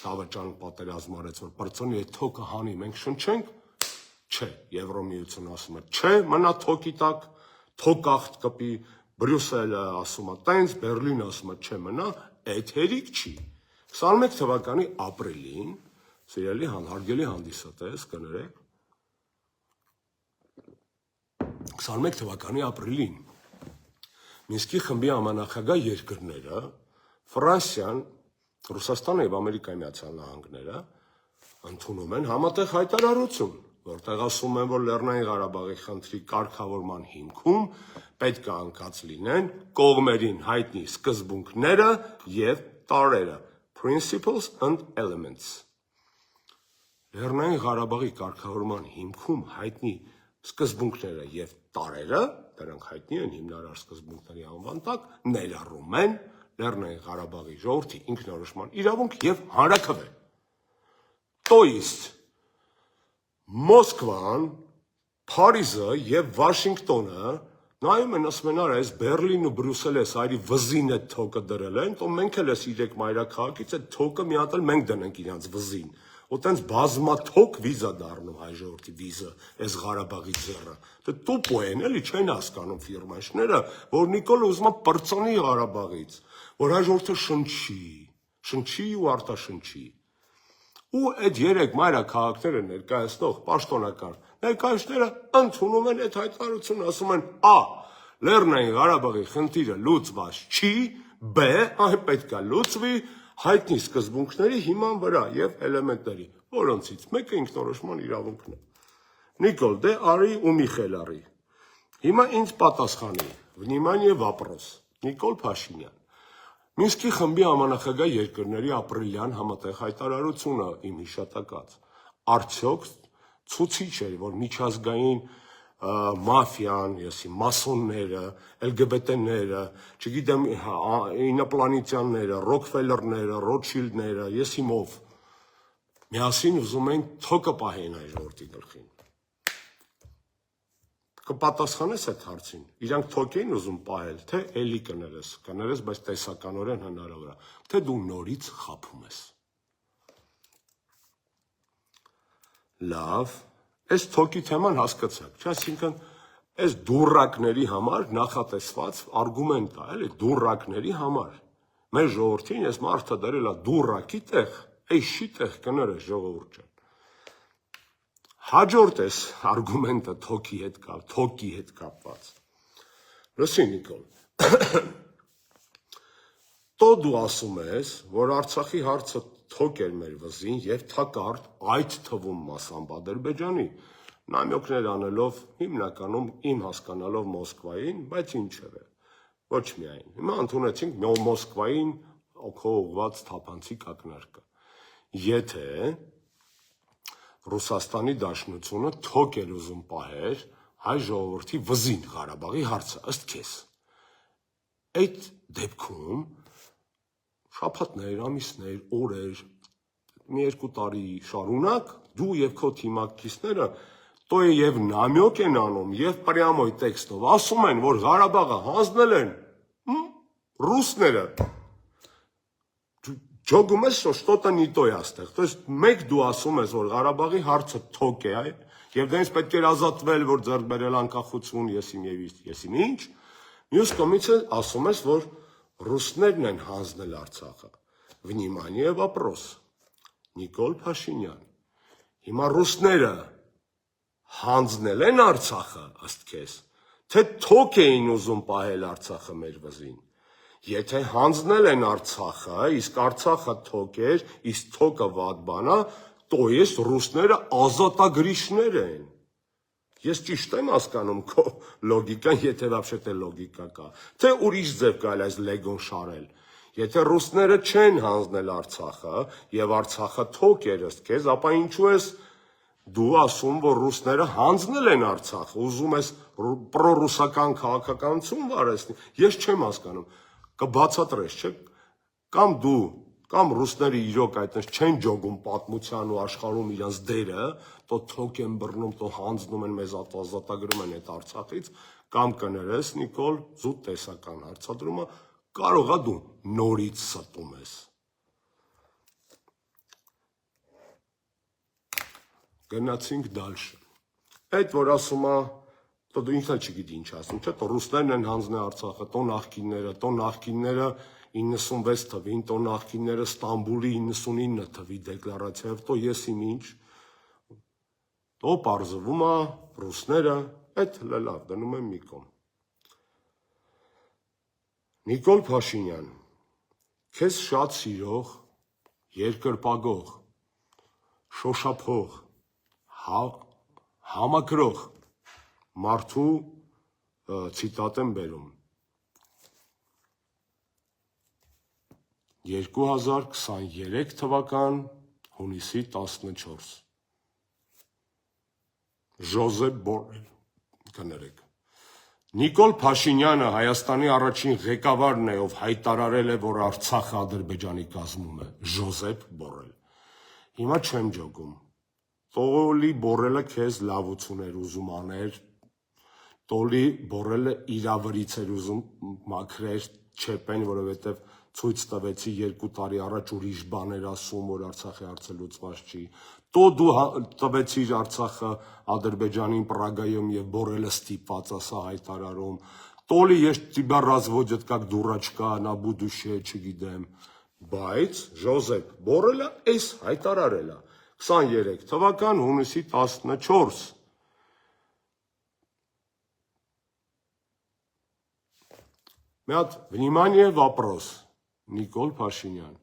Դավաճանը պատերազմ արեց, որ պրծնի այդ թոքը հանի, մենք շնչենք, չէ, Եվրոմիությունը ասում է, չէ, մնա թոքի տակ, թոկախտ կպի, Բրյուսելը ասում է տենց, Բերլինը ասում է, չէ, մնա, այդ հերիք չի։ 21 թվականի ապրիլին, սիրելի հարգելի հանդիսատես, կներեք, 21 թվականի ապրիլին Մինսկի խմբի ամանախագահ երկրները, Ֆրանսիան, Ռուսաստանը եւ Ամերիկայի Միացյալ Նահանգները ընդունում են համատեղ հայտարարություն, որտեղ ասում են, որ Լեռնային Ղարաբաղի խնդրի կարգավորման հիմքում պետք է անկած լինեն կողմերին հայտնի սկզբունքները եւ տարրերը, principles and elements։ Լեռնային Ղարաբաղի կարգավորման հիմքում հայտնի սկզբունքները եւ տարրերը, դրանք հայտնի են հիմնարար սկզբունքների անվան տակ, ներառում են Լեռնային Ղարաբաղի ժողովրդի ինքնորոշման իրավունք եւ հանրաքվե։ То есть Մոսկվան, Փարիզը եւ Վաշինգտոնը նայում են ասում են, արա, այս Բերլինն ու Բրյուսելը այս այրի վզին այդ թոկը դրել են, то մենք էլ էս իրեք մայրաքաղաքից այդ թոկը մի հատ էլ մենք դնենք իրանց վզին։ Ու տենց բազմաթոք վիզա դառնում հայ ժողովրդի վիզը, այս Ղարաբաղի ձեռը։ Դե տուպո են, էլի չեն հասկանում ֆիրմանիշները, որ Նիկոլը ուզում է պրծնի Ղարաբաղից, որ հայ ժողովուրդը շնչի ու արտաշնչի։ Ու այդ երեք մայրաքաղաքները ներկայացնող պաշտոնական ներկայացները ընդունում են այդ հայտարարությունը, ասում են A. Լեռնային Ղարաբաղի խնդիրը լուծված չի, B. Այն պետք է լուծվի հայտնի սկզբունքների հիման վրա եւ էլեմենտների, որոնցից մեկը ինքնորոշման իրավունքն է։ Նիկոլ, դե արի ու Միխել արի։ Հիմա ինձ պատասխանի, վնիմание вопрос, Նիկոլ Փաշինյան։ Մինսկի խմբի ամանախագահ երկրների ապրիլյան համատեղ հայտարարությունը իմ հիշատակած, արդյոք ցուցիչ էր, որ միջազգային մաֆիան, մասոնները, LGBT-ները, չգիտեմ, ինոպլանետյանները, Ռոքֆելլերները, Ռոթշիլդները, ես իմով միասին ուզում են թոկը պահեն այ ժողովրդի գլխին։ Կպատասխանես այդ հարցին, իրանք թոք էին ուզում պահել, թե էլի կներես, բայց տեսականորեն հնարավոր է, թե դու նորից խաբում ես։ Լավ, այս թոքի թեման հասկացաք, չէ՞, այսինքն այս դուրակների համար նախատեսված արգումենտ է, էլի, դուրակների համար։ Մեր ժողովրդին այս մարդը դրել է դուրակի տեղ, էյշի տեղ կներես ժողովուրդ ջան։ Հաջորդ այս արգումենտը թոքի հետ կապված։ Լսի Նիկոլ, Տո դու ասում ես, որ Արցախի հարցը թոք էր մեր վզին եւ թակարդ այդ թվում մասամբ Ադրբեջանի նամյոկներ անելով հիմնականում իմ հասկանալով Մոսկվային, բայց ինչևէ ոչ միայն։ Հիմա ընդունեցինք Մոսկվային օքո ուղված թափանցիկ ակնարկը։ Եթե Ռուսաստանի Դաշնությունը թոք էր ուզում պահեր հայ ժողովրդի վզին Ղարաբաղի հարցը, ըստ քեզ։ Այդ դեպքում շաբաթներ, ամիսներ, օրեր, մի երկու տարի շարունակ դու եւ քո թիմակիցները տո եւ նամյոկ են անում եւ պրյամոյ տեքստով ասում են, որ Ղարաբաղը հանձնել են ռուսները։ Ջոգում ես, что что-то не то է այստեղ։ То есть մեկ դու ասում ես, որ Ղարաբաղի հարցը թոք է, եւ դրանից պետք է ազատվել, որ ձեռք բերել անկախություն, եսիմ ինչ։ Մյուս կողմից ասում ես, որ ռուսներն են հանձնել Արցախը։ հանձնել են Արցախը ըստ քեզ, թե թոք էին ուզում պահել Արցախը մեր վզին։ Եթե հանձնել են Արցախը, իսկ Արցախը թոք էր, իսկ թոքը վատ բան է, то есть ռուսները ազատագրիչներ են։ Ես ճիշտ եմ հասկանում քո լոգիկան, եթե вообще թե լոգիկա կա, թե ուրիշ ձև կարելի այս լեգոն շարել։ Եթե ռուսները չեն հանձնել Արցախը եւ Արցախը թոք էր ըստ քեզ, ապա ինչու ես դու ասում, որ ռուսները հանձնել են Արցախը, ուզում ես պրոռուսական քաղաքականություն վարեցնի։ Ես չեմ հասկանում։ Կբացատրես, չէ՞։ Կամ դու, կամ ռուսները իրոք այդպես չեն ջոգում պատմության ու աշխարհում իրենց դերը, то թոք են բռնում, то հանձնում են մեզ ազատագրում են այդ Արցախից, կամ կներես Նիկոլ, զուտ տեսական հարցադրումը, կարողա դու նորից ստում ես։ Գնացինք դալշը։ Այդ որ ասում է, то դու ինքն չգիտի ինչ ասում, չէ՞, то ռուսներն են հանձնել Արցախը, то նախկինները 96 թվին, то նախկինները Ստամբուլի 99 թվի դեկլարացիայով, то ես իմ ինչ, то պարզվում է ռուսները, այդ լավ, դնում եմ մի կողմ։ Նիկոլ Փաշինյան, քեզ շատ սիրող, երկրպագող, շոշափող, համակրող մարդու ցիտատ եմ բերում 2023 թվական հունիսի 14 Ժոզեփ Բորել կներեք Նիկոլ Փաշինյանը Հայաստանի առաջին ղեկավարն է, ով հայտարարել է, որ Արցախը Ադրբեջանի կազմում է, Ժոզեփ Բորել։ Հիմա չեմ ջոգում։ Տոլի Բորելը քեզ լավություն էր ուզում աներ, Տոլի Բորելը իրավրից էր ուզում մաքրեր չեպեն, որովհետև ցույց տվեցի 2 տարի առաջ ուրիշ բաներ ասում, որ Արցախի հարցը լուծված չի։ То դու տվեցիր Արցախը Ադրբեջանին Պրագայում եւ Բորելը ստիպված ասա հայտարարում։ Տոլի ես тебя разводят как дурачка на будущее, չգիտեմ։ Բայց Ժոզեփ Բորելը էս հայտարարել է 23 թվական հունիսի 14 Մի հատ վնիմание вопрос Նիկոլ Փաշինյան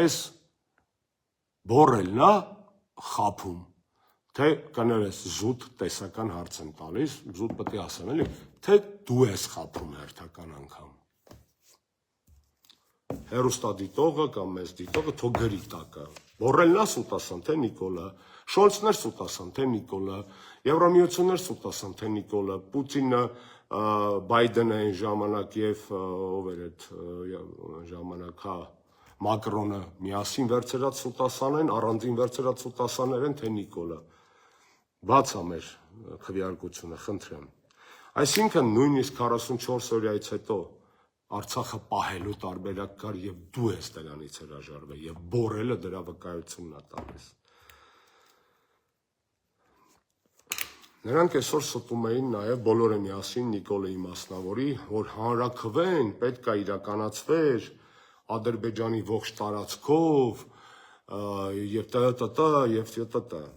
Էս Բորելն է խափում թե կներես զուտ տեսական հարց եմ տալիս զուտ պետք է ասեմ էլի թե դու ես խափում հերթական անգամ Հերոստադիտողը կամ մեծ դիտողը թո գրի տակը Բորելն է սուտասան թե Նիկոլը Շոլցն էր սուտասան թե Նիկոլը Եվրամիությունն էր սուտասան թե Նիկոլը Պուտինը Բայդենը այն ժամանակ եւ ով էր այդ ժամանակ հա Մակրոնը միասին վերցրած սուտասան են առանձին վերցրած սուտասաներ են թե Նիկոլը բաց է մեր քվեարկությունը խնդրեմ այսինքն նույնիսկ 44 օրյայից հետո Արցախը պահելու տարբերակ կար եւ դու ես դրանից հրաժարվել եւ Բորելը դրա վկայությունն է տալիս Նրանք այսօր ստում էին նաև բոլորը միասին Նիկոլեի մասնավորի, որ հանրաքվեն պետք է իրականացվեր Ադրբեջանի ողջ տարածքով եւ եւ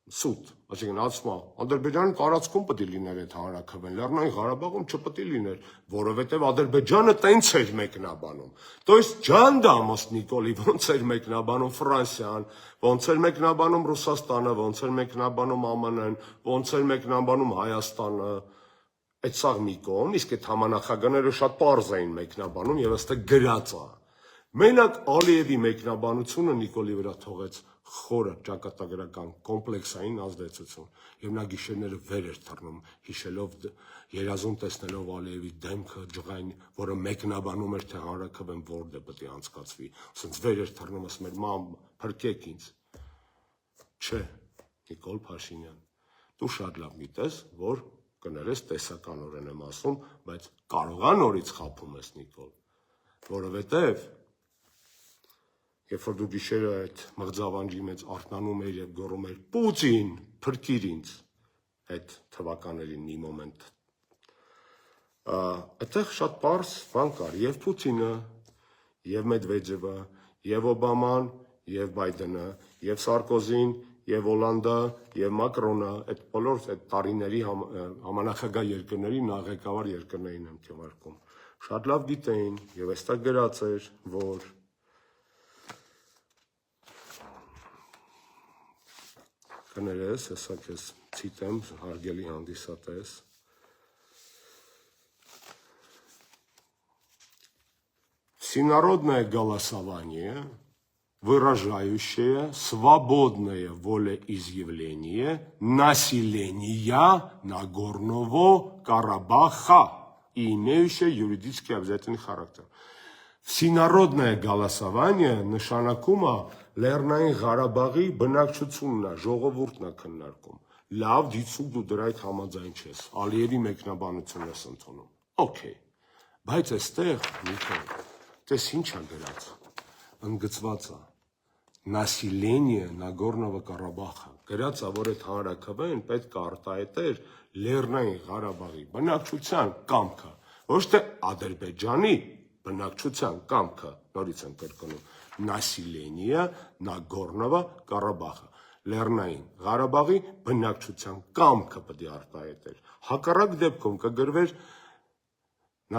սուտ, այսինքն ասում է Ադրբեջանի տարածքում պետք է լիներ այդ հանրաքվեն, Լեռնային Ղարաբաղում չպետք է լիներ, որովհետեւ Ադրբեջանը տենց էր մեկնաբանում։ То есть ջանդամոս Նիկոլի ոնց էր մեկնաբանում Ֆրանսիան, ոնց էր մեկնաբանում Ռուսաստանը, ոնց էր մեկնաբանում ԱՄՆ-ն, ոնց էր մեկնաբանում Հայաստանը։ Այդ սաղ մի կողմ, իսկ այդ համանախագները շատ պարզ էին մեկնաբանում եւ ըստ գրած է։ Մենակ Ալիևի մեկնաբանությունը Նիկոլի վրա թողեց խորը ճակատագրական կոմպլեքսային ազդեցություն եւ նա գիշերները վեր էր թռնում հիշելով երազում տեսնելով Ալիևի դեմքը ջղային որը մեկնաբանում էր թե հանրաքվեն որտե պետք է անցկացվի ասենց վեր էր թռնում ասում էր մամ փրկեք ինձ չէ Նիկոլ Փաշինյան դու շատ լավ գիտես որ կներես տեսականորեն եմ ասում բայց կարողա նորից խափում ես Նիկոլ որովհետեւ Երբ որ դու գիշերը այդ մղձավանջի մեջ արթնանում էր եւ գոռում էր Պուտին, փրկիր ինձ այդ թվականներին մի մոմենտ։ Այդտեղ շատ པարզ բան կար եւ Պուտինը, եւ Մեդվեդևը, եւ Օբաման, եւ Բայդենը, եւ Սարկոզին, եւ Հոլանդը եւ Մակրոնը այդ բոլոր այդ տարիների համանախագահ երկրների նախագահար երկրներին եմ քննարկում շատ լավ գիտեին եւ այստեղ գրած էր որ կներես հեսա քեզ ցիտեմ հարգելի հանդիսատես Всенародное голосование, выражающее свободное волеизъявление населения Нагорного Карабаха и имеющее юридически обязательный характер. Всенародное голосование նշանակում է Լեռնային Ղարաբաղի բնակչությունն է, ժողովուրդն է քննարկում։ Լավ, դիցուկ դու դրա հետ համաձայն չես։ Ալիևի մեկնաբանությունն ես ընդունում։ Okay։ Բայց այստեղ Նիկոլ Տես ինչ է գրած, ընդգծված է, Население Նագորնովը Կարաբախը, գրած է, որ այդ հանրաքվեն պետք է արտահայտեր Լեռնային Ղարաբաղի բնակչության կամքը, ոչ թե Ադրբեջանի բնակչության կամքը, նորից եմ կրկնում, Население Նագորնովը Կարաբախը, Լեռնային Ղարաբաղի բնակչության կամքը պետք է արտահայտեր, հակառակ դեպքում կգրվեր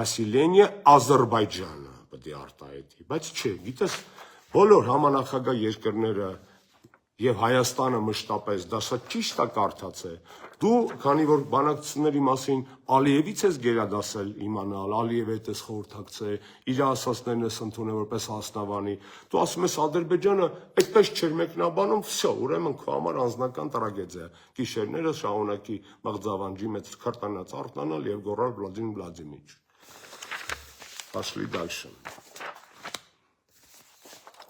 Население Ադրբեջանը պետք է արտահայտի, բայց չէ, գիտես, բոլոր համանախագահ երկրները եւ Հայաստանը մշտապես դա շատ ճիշտ է կարդացել։ Դու, քանի որ բանակցությունների մասին Ալիևից ես գերադասել իմանալ, Ալիևի հետ ես խորհրդակցել, իր ասածներն ես ընդունել որպես հասնավանի, դու ասում ես Ադրբեջանը այդպես չէր մեկնաբանում, վсё, ուրեմն քո համար անձնական տրագեդիա։ Գիշերները շարունակի մղձավանջի մեջ քրտանաց արտանալ եւ գոռալ Վլադիմիր Վլադիմիրիչ։ Пошли дальше.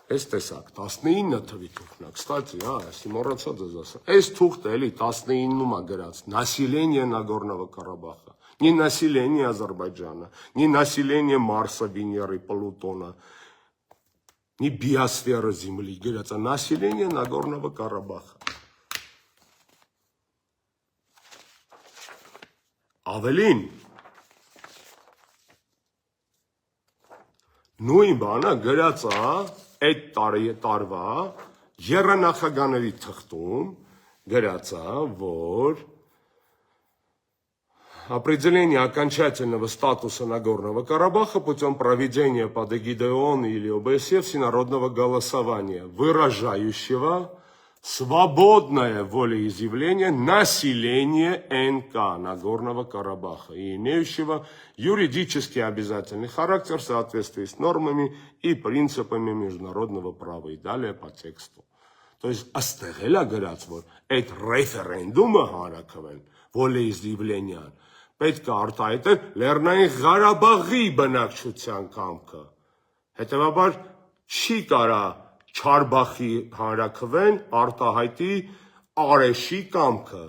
Այս տեսակ 19 թվի թուղթն է, կստացի, ասի մոռացա ձեզ ասեմ։ Այս թուղթը էլի 19-ում է գրած, Население Нагорного Карабаха, не население Азербайджана, не население Марса, Венеры, Плутона, не биосфера Земли, գրած է Население Нагорного Карабаха։ Ավելին նույն բանը գրած է այդ տարվա եռանախագահների թղթում գրած է, որ определение окончательного статуса Нагорного Карабаха путем проведения под эгидой ООН или ОБСЕ всенародного голосования, выражающего свободное волеизъявление населения НК Нагорного Карабаха и имеющего юридически обязательный характер в соответствии с нормами и принципами международного права и далее по тексту. То есть աստեղելա գրած, որ այդ ռեֆերենդումը հանրաքվեն волеизъявлениան պետք է արտահայտել Լեռնային Ղարաբաղի բնակչության կամքը։ Հետևաբար չի կարա Չարբախի հանրաքվեն արտահայտի Արեշի կամքը։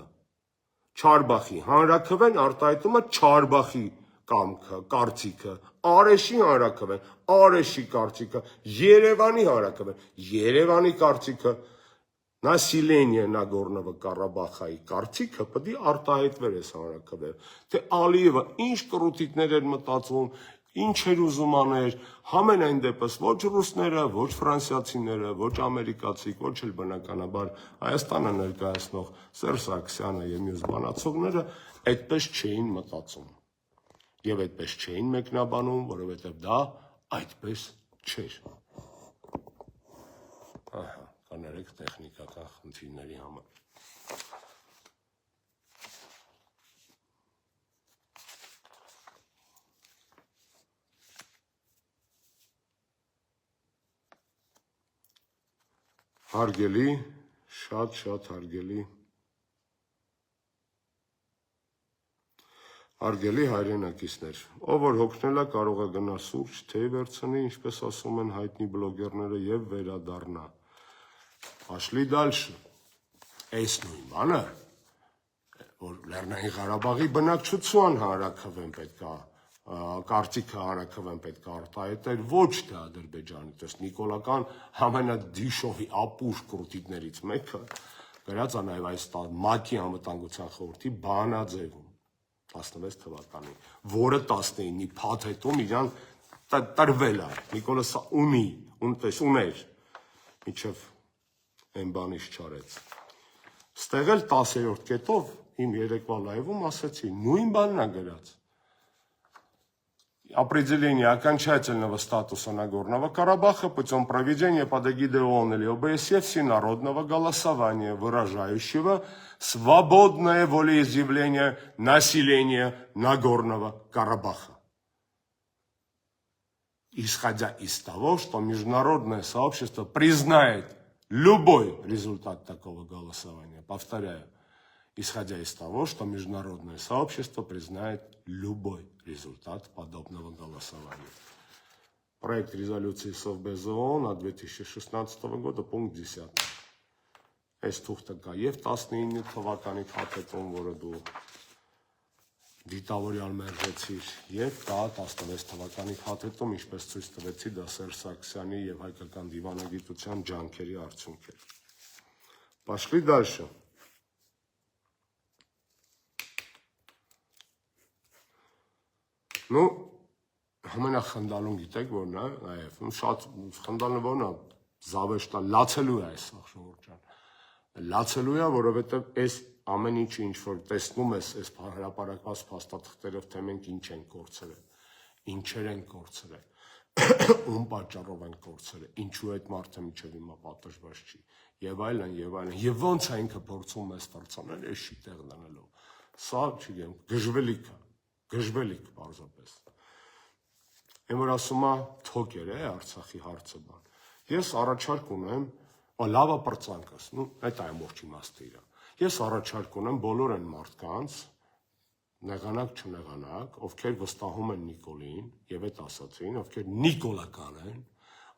Չարբախի հանրաքվեն արտահայտում է Չարբախի կամքը, կարծիքը, Արեշի հանրաքվեն, Արեշի կարծիքը, Երևանի հանրաքվեն, Երևանի կարծիքը, Население Նագորնովը Կարաբախայի կարծիքը պետք է արտահայտվեր այս հանրաքվեն։ Թե Ալիևը ինչ կրուտիկներ էր մտածում, ինչ էր ուզում աներ, համենայն դեպս ոչ ռուսները, ոչ ֆրանսիացիները, ոչ ամերիկացիք, ոչ էլ բնականաբար Հայաստանը ներկայացնող Սերժ Սարգսյանը եւ մյուս բանացողները այդպես չէին մտածում։ Եվ այդպես չէին մեկնաբանում, որովհետեւ դա այդպես չէր։ Ահա, կներեք տեխնիկական խնդիրների համար։ Հարգելի, շատ հարգելի Հարգելի հայրենակիցներ, ով որ հոգնել է կարող է գնա սուրճ, թեյ վերցնի, ինչպես ասում են հայտնի բլոգերները եւ վերադառնա։ Пошли дальше։ Այս նույն բանը, որ Լեռնային Ղարաբաղի բնակչության հանրաքվեն պետք է կարծիքը հանրաքվեն պետք է արտահայտել ոչ թե Ադրբեջանի, տես նիկոլական ամենադիշովի ապուշ կրուտիկներից մեկը գրած է նաեւ այս ՄԱԿ-ի անվտանգության խորհրդի բանաձևում 16 թվականին, որը 19-ի փաթեթում իրան տրվել է, Նիկոլը սա ունի, ուներ, միջև այն բանից չարեց։ Ստեղ էլ 10-րդ կետով իմ երեկվա լայվում ասեցի, նույն բանն է գրած։ Определение окончательного статуса Нагорного Карабаха путем проведения под эгидой ООН или ОБСЕ всенародного голосования, выражающего свободное волеизъявление населения Нагорного Карабаха. Исходя из того, что международное сообщество признает любой результат такого голосования. Повторяю. Исходя из того, что международное сообщество признает любой результат подобного голосования. Проект резолюции Совбез ООН от 2016 года, пункт 10. Այս թուղթը կա եւ 19 թվականի քարտեզում, որը դու դիտավորյալ մերժեցիր, եւ կա 16 թվականի քարտեզում, ինչպես ցույց տվեցի, դա Սերժ Սարգսյանի եւ հայկական դիվանագիտության ջանքերի արդյունք է։ Пошли дальше. Ну, ամենախնդալուն գիտեք որն է, նաև շատ խնդալն որն է, զավեշտա լացելու է այս ախշորջան։ Լացելու է, որովհետև այս ամեն ինչը ինչ որ տեսնում ես այս հրապարակված փաստաթղթերով, թե մենք ինչ ենք կորցրել, ինչեր ենք կորցրել, ում պատճառով ենք կորցրել, ինչու այդ մարդը միջև հիմա պատժված չի, եւ այլն, եւ ոնց է ինքը փորձում է ստացնել այս շիտեղ դնելով։ Սա, չգիտեմ, գժվելիք պարզապես։ Եմ որ ասում է թոքեր է Արցախի հարցը բան։ Ես առաջարկ ունեմ, լավա պրծանքս, այդ ամբողջ իմաստը իրա։ Ես առաջարկ ունեմ բոլոր այն մարդկանց, նեղանակ չնեղանակ, ովքեր վստահում են Նիկոլին, եւ այդ ասացին, ովքեր նիկոլական են,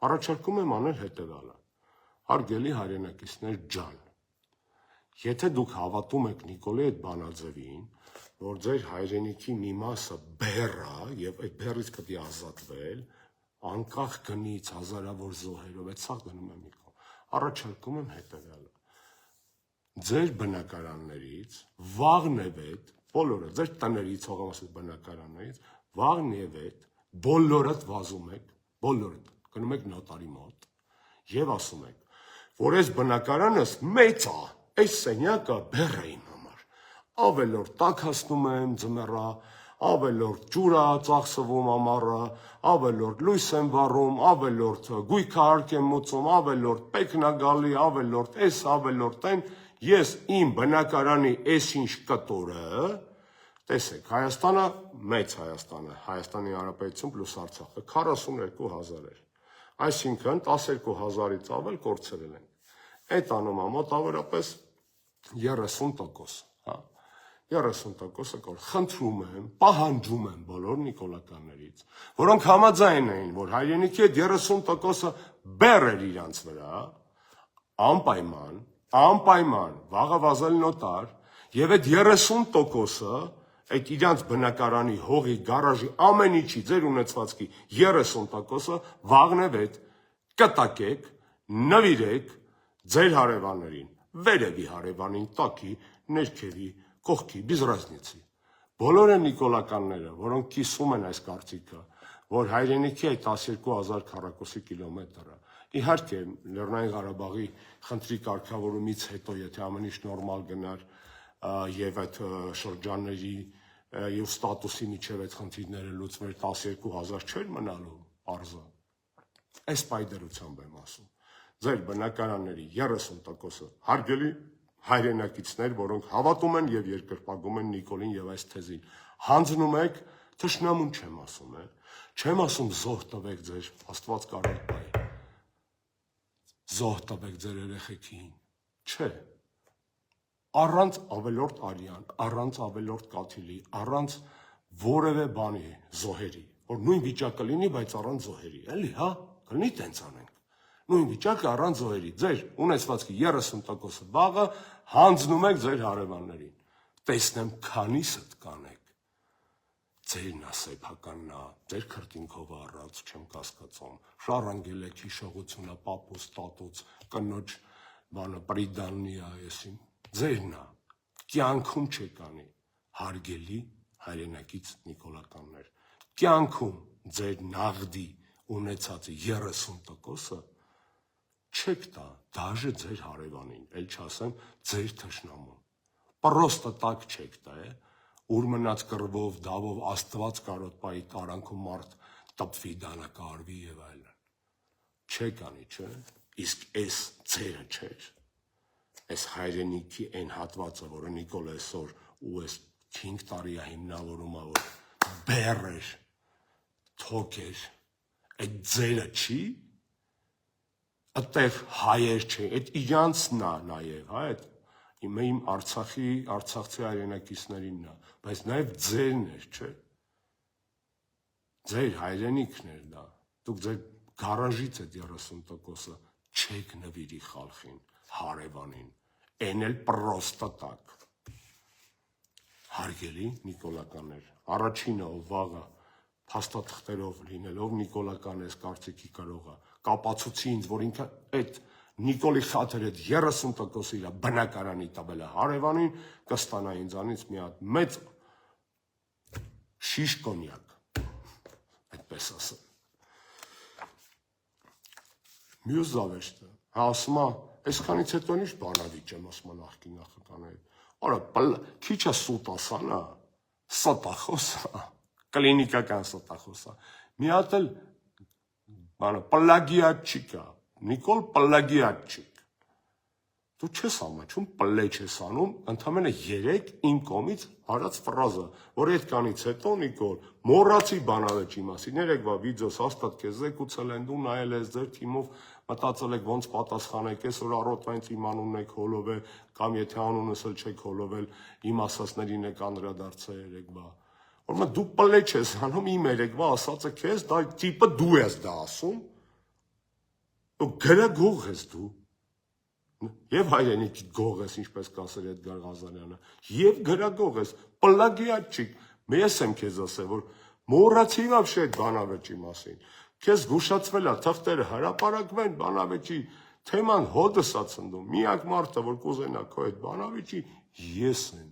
առաջարկում եմ անել հետեւյալը։ Հարգելի հայրենակիցներ ջան, եթե դուք հավատում եք Նիկոլի այդ բանաձևին, որ ձեր հայրենիքի մի մասը բեռ է եւ այդ բեռից պետք է ազատվել, անկախ գնից, հազարավոր զոհերով, այդ սա գնում եմ Նիկոլ։ Առաջարկում եմ հետեւյալը։ Ձեր բնակարաններից վաղնևետ, բոլորը, ձեր տներից, հողամասի բնակարաններից, վաղնևետ, բոլորդ վազում եք, բոլորդ գնում եք նոտարի մոտ եւ ասում եք, որ այս բնակարանս մեծ է, այս սենյակը բեռ է իմ համար, ավելորդ տաք հասնում եմ ձմեռա, ավելորդ ջուր է ծախսվում ամառը, ավելորդ լույս եմ վառում, ավելորդ գույքահարկ եմ մուծում, ավելորդ պեկն է գալի, ավելորդ էս, ավելորդ այն, ես իմ բնակարանի այսինչ կտորը, տեսեք, Հայաստանը, մեծ Հայաստանը, Հայաստանի Հանրապետություն պլյուս Արցախը 42,000 էր, այսինքն 12,000-ից ավել կորցրել են, այդ անոմա մոտավորապես 30%, 30% խնդրում եմ, պահանջում եմ բոլոր նիկոլականներից, որոնք համաձայն էին, որ հայրենիքի այդ 30%-ը բեռ էր իրանց վրա, անպայման, վաղը վազել նոտար, եւ այդ 30%-ը, այդ իրանց բնակարանի հողի, գարաժի, ամեն ինչի, ձեր ունեցվածքի 30%-ը վաղնևետ կտակեք, նվիրեք ձեր հարևաններին, վերևի հարևանին, տակի, ներքևի, կողքի, без разницы։ Բոլոր են նիկոլականները, որոնք կիսում են այս կարծիքը, որ հայրենիքի այդ 12,000 քառակուսի կիլոմետրը, իհարկե Լեռնային Ղարաբաղի խնդրի կարգավորումից հետո, եթե ամեն ինչ նորմալ գնար եւ այդ շրջանների եւ ստատուսի միջև այդ խնդիրները լուծվեր 12,000 չէր մնալու արզը։ Այս պայդերությամբ եմ ասում։ Ձեր բնակարանների 30%-ը հարգելի հայրենակիցներ, որոնք հավատում են եւ երկրպագում են Նիկոլին եւ այս թեզին, հանձնում եք, թշնամուն չեմ ասում, չեմ ասում զոհ տվեք ձեր Աստված կարել բայ, զոհ տվեք ձեր երեխեքին, չէ, առանց ավելորդ արյան, առանց ավելորդ կաթիլի, առանց որևէ բանի զոհերի, որ նույն վիճակը լինի, բայց առանց զոհերի, էլի, հա, կլինի տենց անենք։ Նույն վիճակը առանց զոհերի, ձեր ունեցվածքի 30%-ը վաղը հանձնում եք ձեր հարևաններին, տեսնեմ քանիսդ կանեք, ձերն է սեփականն է, ձեր քրտինքով առած չեմ կասկածում, շարանգել եք հիշողությունը, պապուս, տատուց, կնոջ բանը պրիդաննի է եսին, ձերն է, կյանքում չեք անի, հարգելի հայրենակից նիկոլականներ, կյանքում ձեր նաղդի ունեցածի 30%-ը չեք տա դաժե ձեր հարևանին, էլ չասեմ ձեր թշնամուն, պրոստը տակ չեք տա, ուր մնաց կռվով, դավով, Աստված կարոտպայի տարանքում մարդ տպվի, դանակարվի եւ այլն, չեք անի, չէ, իսկ այս ձերը չէր, այս հայրենիքի այն հատվածը, որը Նիկոլ այսօր ու այս 5 տարի է հիմնավորում է, որ բեռ էր, թոք էր, այդ ձերը չի, այդտեղ հայեր չէ, այդ իրանցն է նաև, այդ իմ Արցախցի հայրենակիցներինն է, բայց նաև ձերն էր, չէ, ձեր հայրենիքն էր դա, դուք ձեր գարաժից այդ 30%-ը չեք նվիրի խալխին, հարևանին, են էլ պրոստը տակ, հարգելի նիկոլականներ, առաջինը ով վաղը փաստաթղթերով լինելով նիկոլական այս կարծիքի կրողը, կապացուցի ինձ, որ ինքը այդ Նիկոլի խաթր այդ 30% իր բնակարանի տաբելը հարևանին կստանա ինձանից մի հատ մեծ շիշ կոնյակ, այդպես ասեմ։ Մյուս զավեշտը, ասում է, այսքանից հետո ինչ բանավիճ եմ ասում նախկին նախագահներին, արա քիչ է սուտ ասանա, ստախոսա, կլինիկական ստախոսա, մի հատ էլ պլագիատչիկ է, Նիկոլ պլագիատչիկ, դու չես ամաչում, պլե չես անում, ընդամենը 3 իմ կողմից արած ֆրազը, որ այդքանից հետո Նիկոլ, մոռացի բանավեճի մասին, երեկվա վիդեոս հաստատ քեզ զեկուցել են, դու նայել ես ձեր թիմով, մտածել եք ոնց պատասխանեք, այսօր առօրյա իմ անունն եք հոլովել, կամ եթե անունս էլ չեք հոլովել, իմ ասածներին եք անդրադարձել երեկվա, որ դու պլե չես անում, իմ երեկվա ասածը քեզ, դա տիպը դու ես դա ասում, դու գրագող ես դու, և հայրենիքի գող ես, ինչպես կասեր Էդգար Ղազարյանը, և գրագող ես, պլագիատչիկ, ես եմ քեզ ասել, որ մոռացի վաբշե այդ բանավեճի մասին, քեզ գուշացվել է, թղթերը հրապարակվեն բանավեճի թեման հոդս ա ցնդում, միակ մարդը, որ կուզենա քո այդ բանավեճի, ես եմ,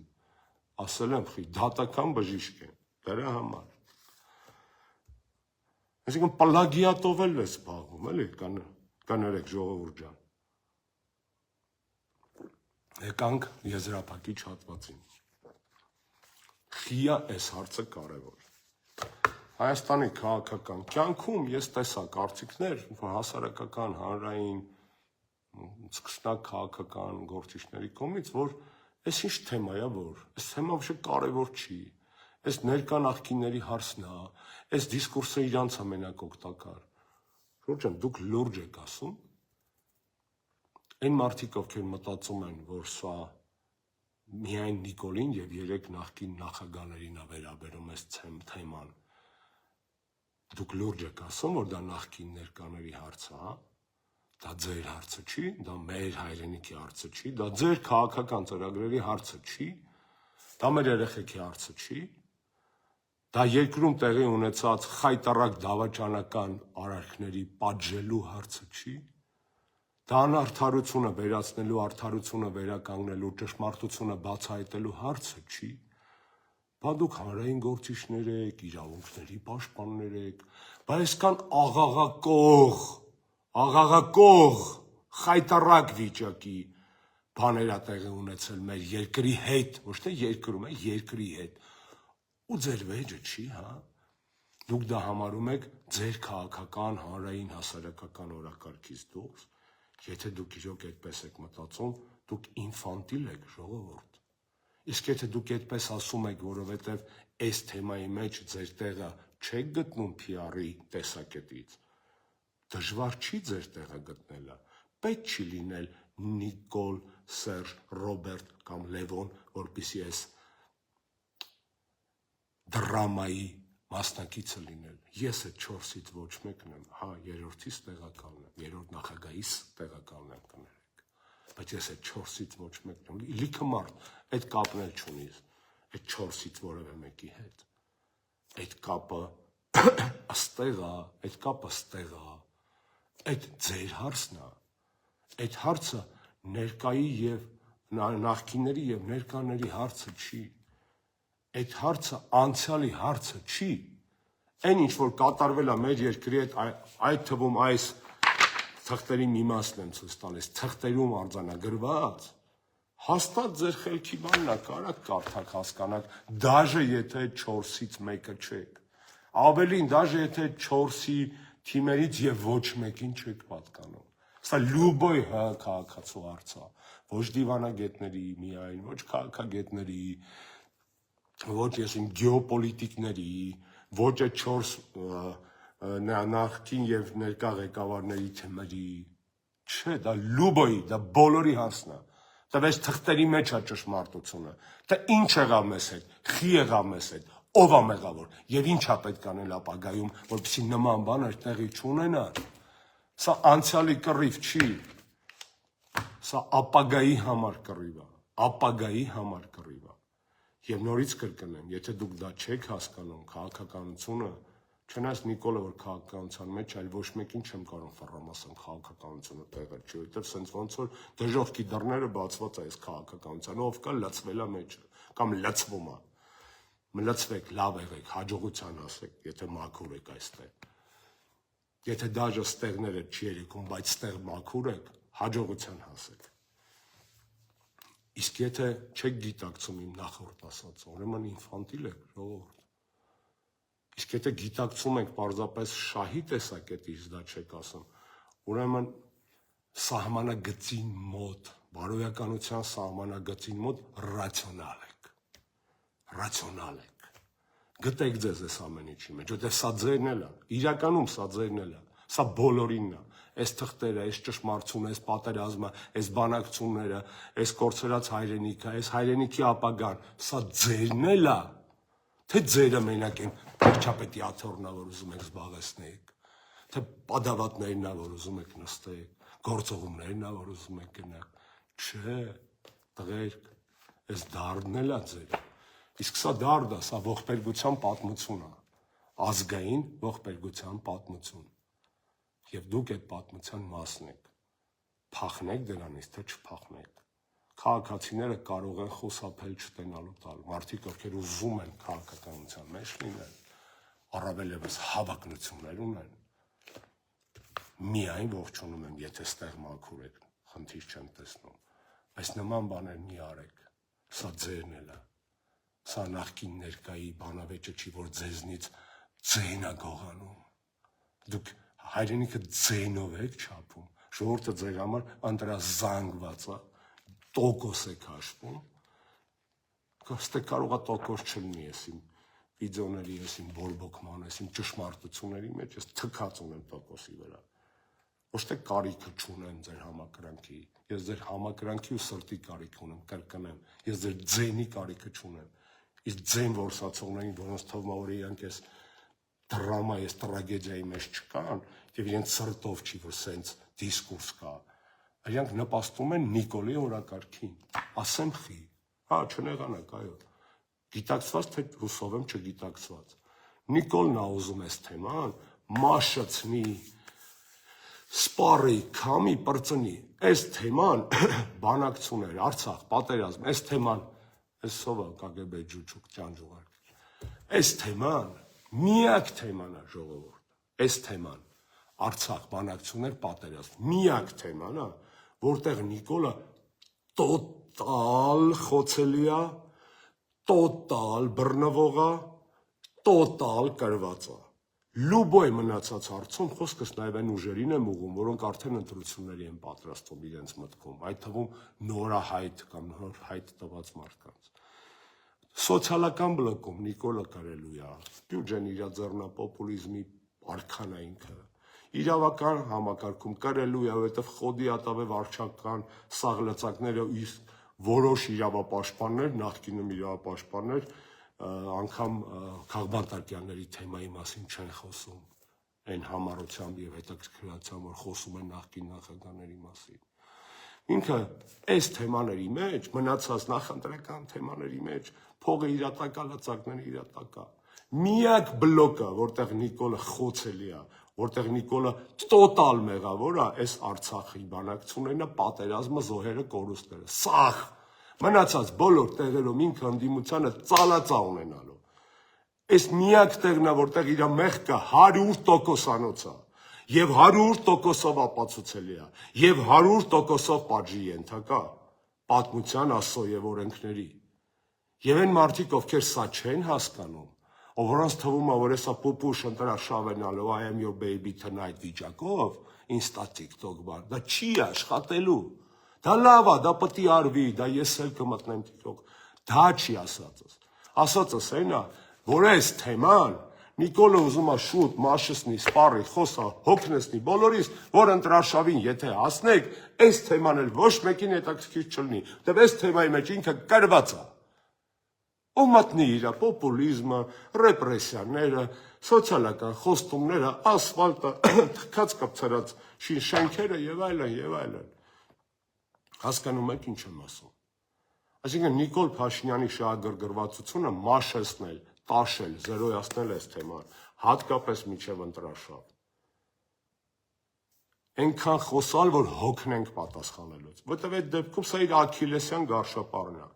ասել եմ խի, դատական բժիշկ եմ, դրա համար։ Այսինքն պլագիատով էլ ես զբաղվում, էլի, կներեք ժողովուրդ ջան։ Եկանք եզրափակիչ հատվածին։ Խիա այս հարցը կարևոր։ Հայաստանի քաղաքական կյանքում ես տեսա կարծիքներ, որ հասարակական, հանրային, սկսնակ քաղաքական գործիչների կողմից, որ այս ինչ թեմա է, որ այս թեմա ոչ կարևոր չի, այս ներկա նախկինների հարցն է, այս դիսկուրսը իրանց է մենակ օգտակար։ Շուրջ եմ, դուք լուրջ եք ասում, այն մարդիկ, ովքեր մտածում են, որ սա միայն Նիկոլին և 3 նախկին նախագահներին է վերաբերում այս թեման, դուք լուրջ եք ասում, որ դա նախկին ներկաների հարցը, դա ձեր հարցը չի, դա մեր հայրենիքի հարցը չի, դա ձեր քաղաքական ծրագրերի հարցը չի, դա մեր երեխեքի հարցը չի, դա երկրում տեղի ունեցած խայտառակ դավաճանական արարքների պատժելու հարցը չի, դա անարդարությունը վերացնելու, արդարությունը վերականգնելու, ճշմարտությունը բացահայտելու հարցը չի, բա դուք հանրային գործիչներ եք, իրավունքների պաշտպաններ եք, բա այսքան աղաղակող, խայտառակ վիճակի բաներ ա տեղի ունեցել մեր երկրի հետ, ոչ թե երկրում է, երկրի հետ, ու ձեր վեճը չի, հա, դուք դա համարում եք ձեր քաղաքական, հանրային, հասարակական օրակարգից դուրս, եթե դուք իրոք այդպես եք մտածում, դուք ինֆանտիլ եք ժողովուրդ, իսկ եթե դուք այդպես ասում եք, որովհետև այս թեմայի մեջ ձեր տեղը չեք գտնում PR-ի տեսակետից, դժվար չի ձեր տեղը գտնելը, պետք չի լինել Նիկոլ, Սերժ, Ռոբերտ կամ Լևոն, որպեսզի այս դրամայի մասնակիցը լինել, ես այդ 4-ից ոչ մեկն եմ, հա, 3-ից տեղակալն եմ, 3-րդ նախագահից տեղակալն եմ կներեք, բայց ես այդ 4-ից ոչ մեկն եմ, լիքը մարդ, այդ կապն էլ չունի, այդ 4-ից որևէ մեկի հետ, այդ կապը ստեղ է, այդ ձեր հարցն է, այդ հարցը ներկայի և նախկինների և ներկաների հարցը չի, այդ հարցը անցյալի հարցը չի, այն ինչ որ կատարվել է մեր երկրի հետ, այդ թվում այս թղթերի մի մասն եմ ցույց տալիս, թղթերում արձանագրված, հաստատ ձեր խելքի բանն է, կարաք կարդաք հասկանաք, դաժե եթե 4-ից մեկը չեք։ Ավելին, դաժե եթե 4-ի թիմերից եւ ոչ մեկին չեք պատկանում։ Սա լյուբոյ քաղաքացու հարց է, ոչ դիվանագետների միայն, ոչ քաղաքագետների, ոչ եսիմ գեոպոլիտիկների, ոչ այդ 4 նախկին եւ ներկա ղեկավարների թեմերի, չէ, դա լյուբոյի, դա բոլորի հարցն է։ Տվես թղթերի մեջ է ճշմարտությունը, թե ինչ եղավ մեզ հետ, խի եղավ մեզ հետ, ով է մեղավոր եւ ինչ է պետք անել ապագայում, որպեսզի նման բաներ տեղի չունենա։ Սա անցյալի կռիվ չի, սա ապագայի համար կռիվ է, ապագայի համար կռիվ է։ Եվ նորից կրկնեմ, եթե դուք դա չեք հասկանում, քաղաքականությունը, չնայած Նիկոլը որ քաղաքականության մեջ, այլ ոչ մեկին չեմ կարող ֆռամասեմ քաղաքականությունը տեղը չի, որտեղ սենց ոնց որ դժոխքի դռները բացված է այս քաղաքականության, ով կա լցվել է մեջը, կամ լցվում է։ Լցվեք, լավ եղեք, հաջողության ասեք, եթե մաքուր եք այստեղ։ Եթե դաժե ստեղները չի երիկում, բայց ստեղ մաքուր եք, հաջողության հասեք։ Իսկ եթե չեք գիտակցում իմ նախորդ ասած, ուրեմն ինֆանտիլ եք, ժողովուրդ։ Իսկ եթե գիտակցում եք պարզապես շահի տեսակետից դա չեք ասում, ուրեմն սահմանագծին մոտ, բարոյականության սահմանագծին մոտ ռացիոնալ եք, ռացիոնալ եք, գտեք ձեզ այս ամեն ինչի մեջ, որտեղ սա ձերն էլ է, իրականում սա ձերն էլ է, սա բոլորինն է, այս թղթերը, այս ճշմարտությունը, այս պատերազմը, այս բանակցությունները, այս կորցրած հայրենիքը, այս հայրենիքի ապագան, սա ձերն էլ է, թե ձերը մենակ են վարչապետի աթոռնա, որ ուզում եք զբաղեցնեք, թե պատավատներն է, որ ուզում եք նստեք, գործողումներն է, որ ուզում եք գնաք, չէ, տղերք, այս դարդն էլ է ձերը, իսկ սա դարդ է, սա ողբերգության պատմություն է, ազգային ողբերգության պատմություն, և դուք այդ պատմության մասն եք, փախնեք դրանից, թե չփախնեք, քաղաքացիները կարող են խուսափել չտենալու տալ, մարդիկ ովքեր ուզում են քաղաքականության մեջ լինել, առավել ևս հավակնություններ ունեն, միայն ողջունում եմ, եթե ստեղ մաքուր եք, խնդիր չեմ տեսնում, բայց նման բաներ մի արեք, սա ձերն էլ է, սա նախկին ներկայի բանավեճը չի, որ ձեզնից ձեն է գողանում, դուք հայրենիքը ձենով եք չափում, ժողովուրդը ձեր համար ընտրազանգված է, տոկոս եք հաշվում, ստե կարող է տոկոս չլինի եսիմ վիդեոների, եսիմ բորբոքման, եսիմ ճշմարտությունների մեջ, ես թքած ունեմ տոկոսի վրա, ոչ թե կարիքը չունեմ ձեր համակրանքի, ես ձեր համակրանքի ու սրտի կարիք ունեմ, կրկնեմ, ես ձեր ձենի կարիքը չունեմ, իսկ ձեն որսացողներին, որոնց թվում է, որ իրանք ես դրամա, ես տրագեդիայի մեջ չկան, և իրենց սրտով չի, որ սենց դիսկուրս կա, իրանք նպաստում են Նիկոլի օրակարգին, ասեմ խի, չնեղանակ, այո, գիտակցված, թե ռուսով եմ չգիտակցված, Նիկոլն է ուզում այս թեման, մաշացնի, սպարի, քամի, պրծնի, այս թեման, բանակցուներ, Արցախ, պատերազմ, այս թեման, այս սովա կագեբե ջուջուկ ճանջուղարկ, այս թեման, միակ թեման է ժողովուրդ, այս թեման, Արցախ, բանակցուներ, պատերազմ, միակ թեման է, որտեղ Նիկոլը տոտալ խոցելի է, տոտալ բռնվող է, տոտալ կրված է, լուբոյ մնացած հարցում խոսքս նաև այն ուժերին եմ ուղում, որոնք արդեն ընտրությունների են պատրաստում իրենց մտքում, այդ թվում նորահայտ կամ նոր հայտ տված մարդկանց։ Սոցիալական բլոկում Նիկոլը կարելու է, Բյուջեն իր ձեռնապոպուլիզմի արքան է ինքը, իրավական համակարգում կարելու է, որովհետև խոդի ատավե վարչական սաղ լծակները որոշ իրավապաշտպաններ, նախկինում իրավապաշտպաններ, անգամ Քաղբանտարկյանների թեմայի մասին չեն խոսում, այն համառությամբ և հետաքրքրությամբ, որ խոսում են նախկին նախագահների մասին։ Ինքը այս թեմաների մեջ, մնացած նախընտրական թեմաների մեջ, փողը իրատակա, լծակները իրատակա։ Միակ բլոկը, որտեղ Նիկոլը խոցելի է, որտեղ Նիկոլը տոտալ մեղավոր է, այս Արցախի բանակցություններն է, պատերազմը, զոհերը, կորուստները, սաղ, մնացած բոլոր տեղերում ինքը ընդդիմությանը ծալածա ունենալու։ Այս միակ տեղն է, որտեղ իր մեղքը 100%-անոց է, Եվ 100%-ով ապացուցելի է, եւ 100%-ով պատժի ենթակա պատմության Աստծո եւ օրենքների։ Եվ այն մարդիկ, ովքեր սա չեն հասկանում, որոնց թվում է, որ հեսա պուպուշ ընտրաշավենալով I am your baby tonight վիճակով, ինստա TikTok բան, դա չի աշխատելու։ Դա լավ է, դա պետք է արվի, դա ես էլ կմտնեմ TikTok, դա չի ասածս։ Ասածս այն է, որ այս թեման Նիկոլը ուզում է շուտ մաշսնի, սպառի, խոսա, հոգնեցնի բոլորիս, որ ընտրաշավին եթե հասնեք, այս թեման էլ ոչ մեկին հետաքրքիր չլինի, դեռ այս թեմայի մեջ ինքը կրված է։ Ով մտնի իր պոպուլիզմը, ռեպրեսիաները, սոցիալական խոստումները, ասֆալտը, թքած կպցրած շենքերը եւ այլն եւ այլն։ Հասկանում եք ինչ եմ ասում։ Այսինքն Նիկոլ Փաշինյանի շահագրգռվածությունը մաշեցնել, տաշել, զերոյացնել այս թեման, հատկապես միջև ընտրաշավ։ Այնքան խոսալ, որ հոգնենք պատասխանելուց, որտեղ այդ դեպքում սա իր Աքիլեսյան գարշապարն է։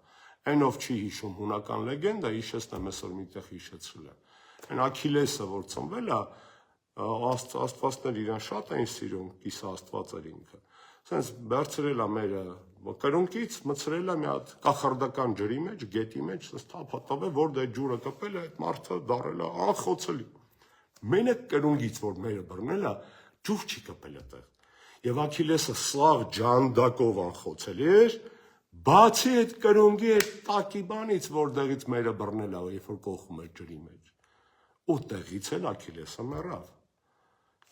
Այն ով չի հիշում հունական լեգենդա, հիշեցնեմ այսօր միտեղ հիշեցրել է։ Այն Աքիլեսը, որ ծնվել է, աստվածներ իրան շատ էին սիրում, կիսա աստված էր ինքը։ Սենց բարձրել է մեր կրունկից, մցրել է մի հատ կախարդական ջրի մեջ, գետի մեջ, սենց թափ է, որ դա ջուրը կպել է, այդ մարդը դարել է անխոցելի։ Մենակ կրունկից, որ մերը բռնել է, ջուր չի կպել այդտեղ։ Եվ Աքիլեսը սլավ ջանդակով անխոցելի էր, բացի այդ կրունկի այդ տակի բանից, որտեղից մերը բռնել է, երբ որ կողում էր ջրի մեջ։ Ու տեղից էլ Աքիլեսը մեռավ։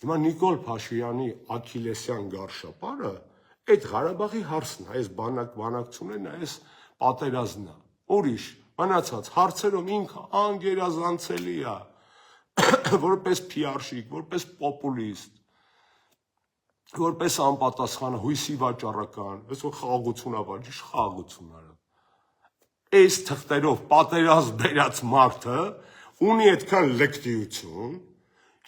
Հիմա Նիկոլ Փաշինյանի Աքիլեսյան գարշապարը այդ Ղարաբաղի հարցն է, այս բանակցություններն է, այս պատերազմն է։ Ուրիշ մնացած հարցերում ինքը անգերազանցելի է, որպես PR-շիկ, որպես պոպուլիստ, որպես անպատասխան հույսի վաճառական, այսօր խաղաղություն ավաճի, խաղաղություն արա։ Այս թղթերով պատերազմ բերած մարդը ունի այդքան լկտիություն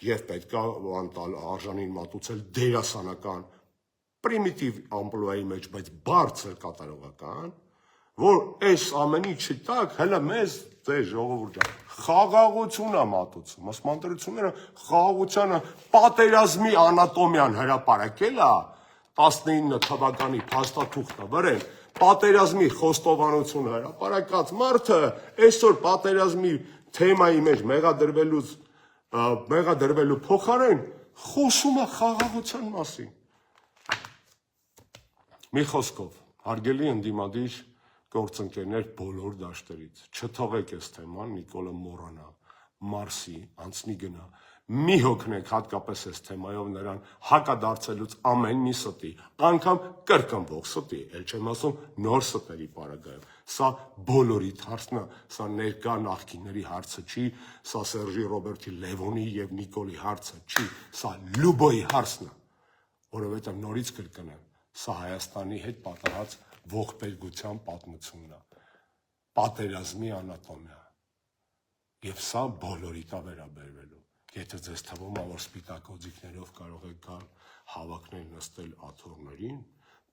եւ պետք է անտալ արժանին մատուցել դերասանական պրիմիտիվ ամպլուայի մեջ, բայց բարձր կատարողական, որ այս ամենի չտակ հələ մեզ դե ժողովուրդ ջան խաղաղություն է մատուցում, ասմանտրությունները խաղաղությանը պատերազմի անատոմիան հրապարակել է 19 թվականի փաստաթուղթը վրեն պատերազմի խոստովանությունը հրապարակած մարդը այսօր պատերազմի թեմայի մեջ մեղադրվելու փոխարեն խոսում է խաղաղության մասին։ Մի խոսքով, հարգելի ընդդիմադիր գործընկերներ բոլոր դաշտերից, չթողեք այս թեման Նիկոլը մոռանա, մարսի, անցնի գնա, մի հոգնեք հատկապես այս թեմայով նրան հակադարձելուց ամեն մի ստի, անգամ կրկնվող ստի, էլ չեմ ասում նոր ստերի պարագայում, սա բոլորիդ հարցն է, սա ներկա նախկինների հարցը չի, սա Սերժի Ռոբերտի Լևոնի և Նիկոլի հարցը չի, սա Լյուբոյի հարցն է, որովհետև նորից կրկնեմ, սա Հայաստանի հետ պատահած ողբերգության պատմությունն է, պատերազմի անատոմիա, և սա բոլորիդ է վերաբերվելու, եթե ձեզ թվում է, որ սպիտակ օձիքներով կարող եք գալ հավաքնել նստել աթոռներին,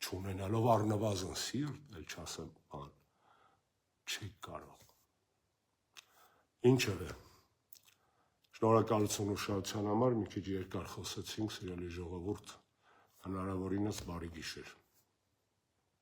չունենալով առնվազն սիրտ, էլ չասեմ բան, չեք կարող։ Ինչևէ, շնորհակալություն ուշադրության համար, մի քիչ երկար խոսեցինք, սիրելի ժողովուրդ, հնարավորինս բարի գիշեր։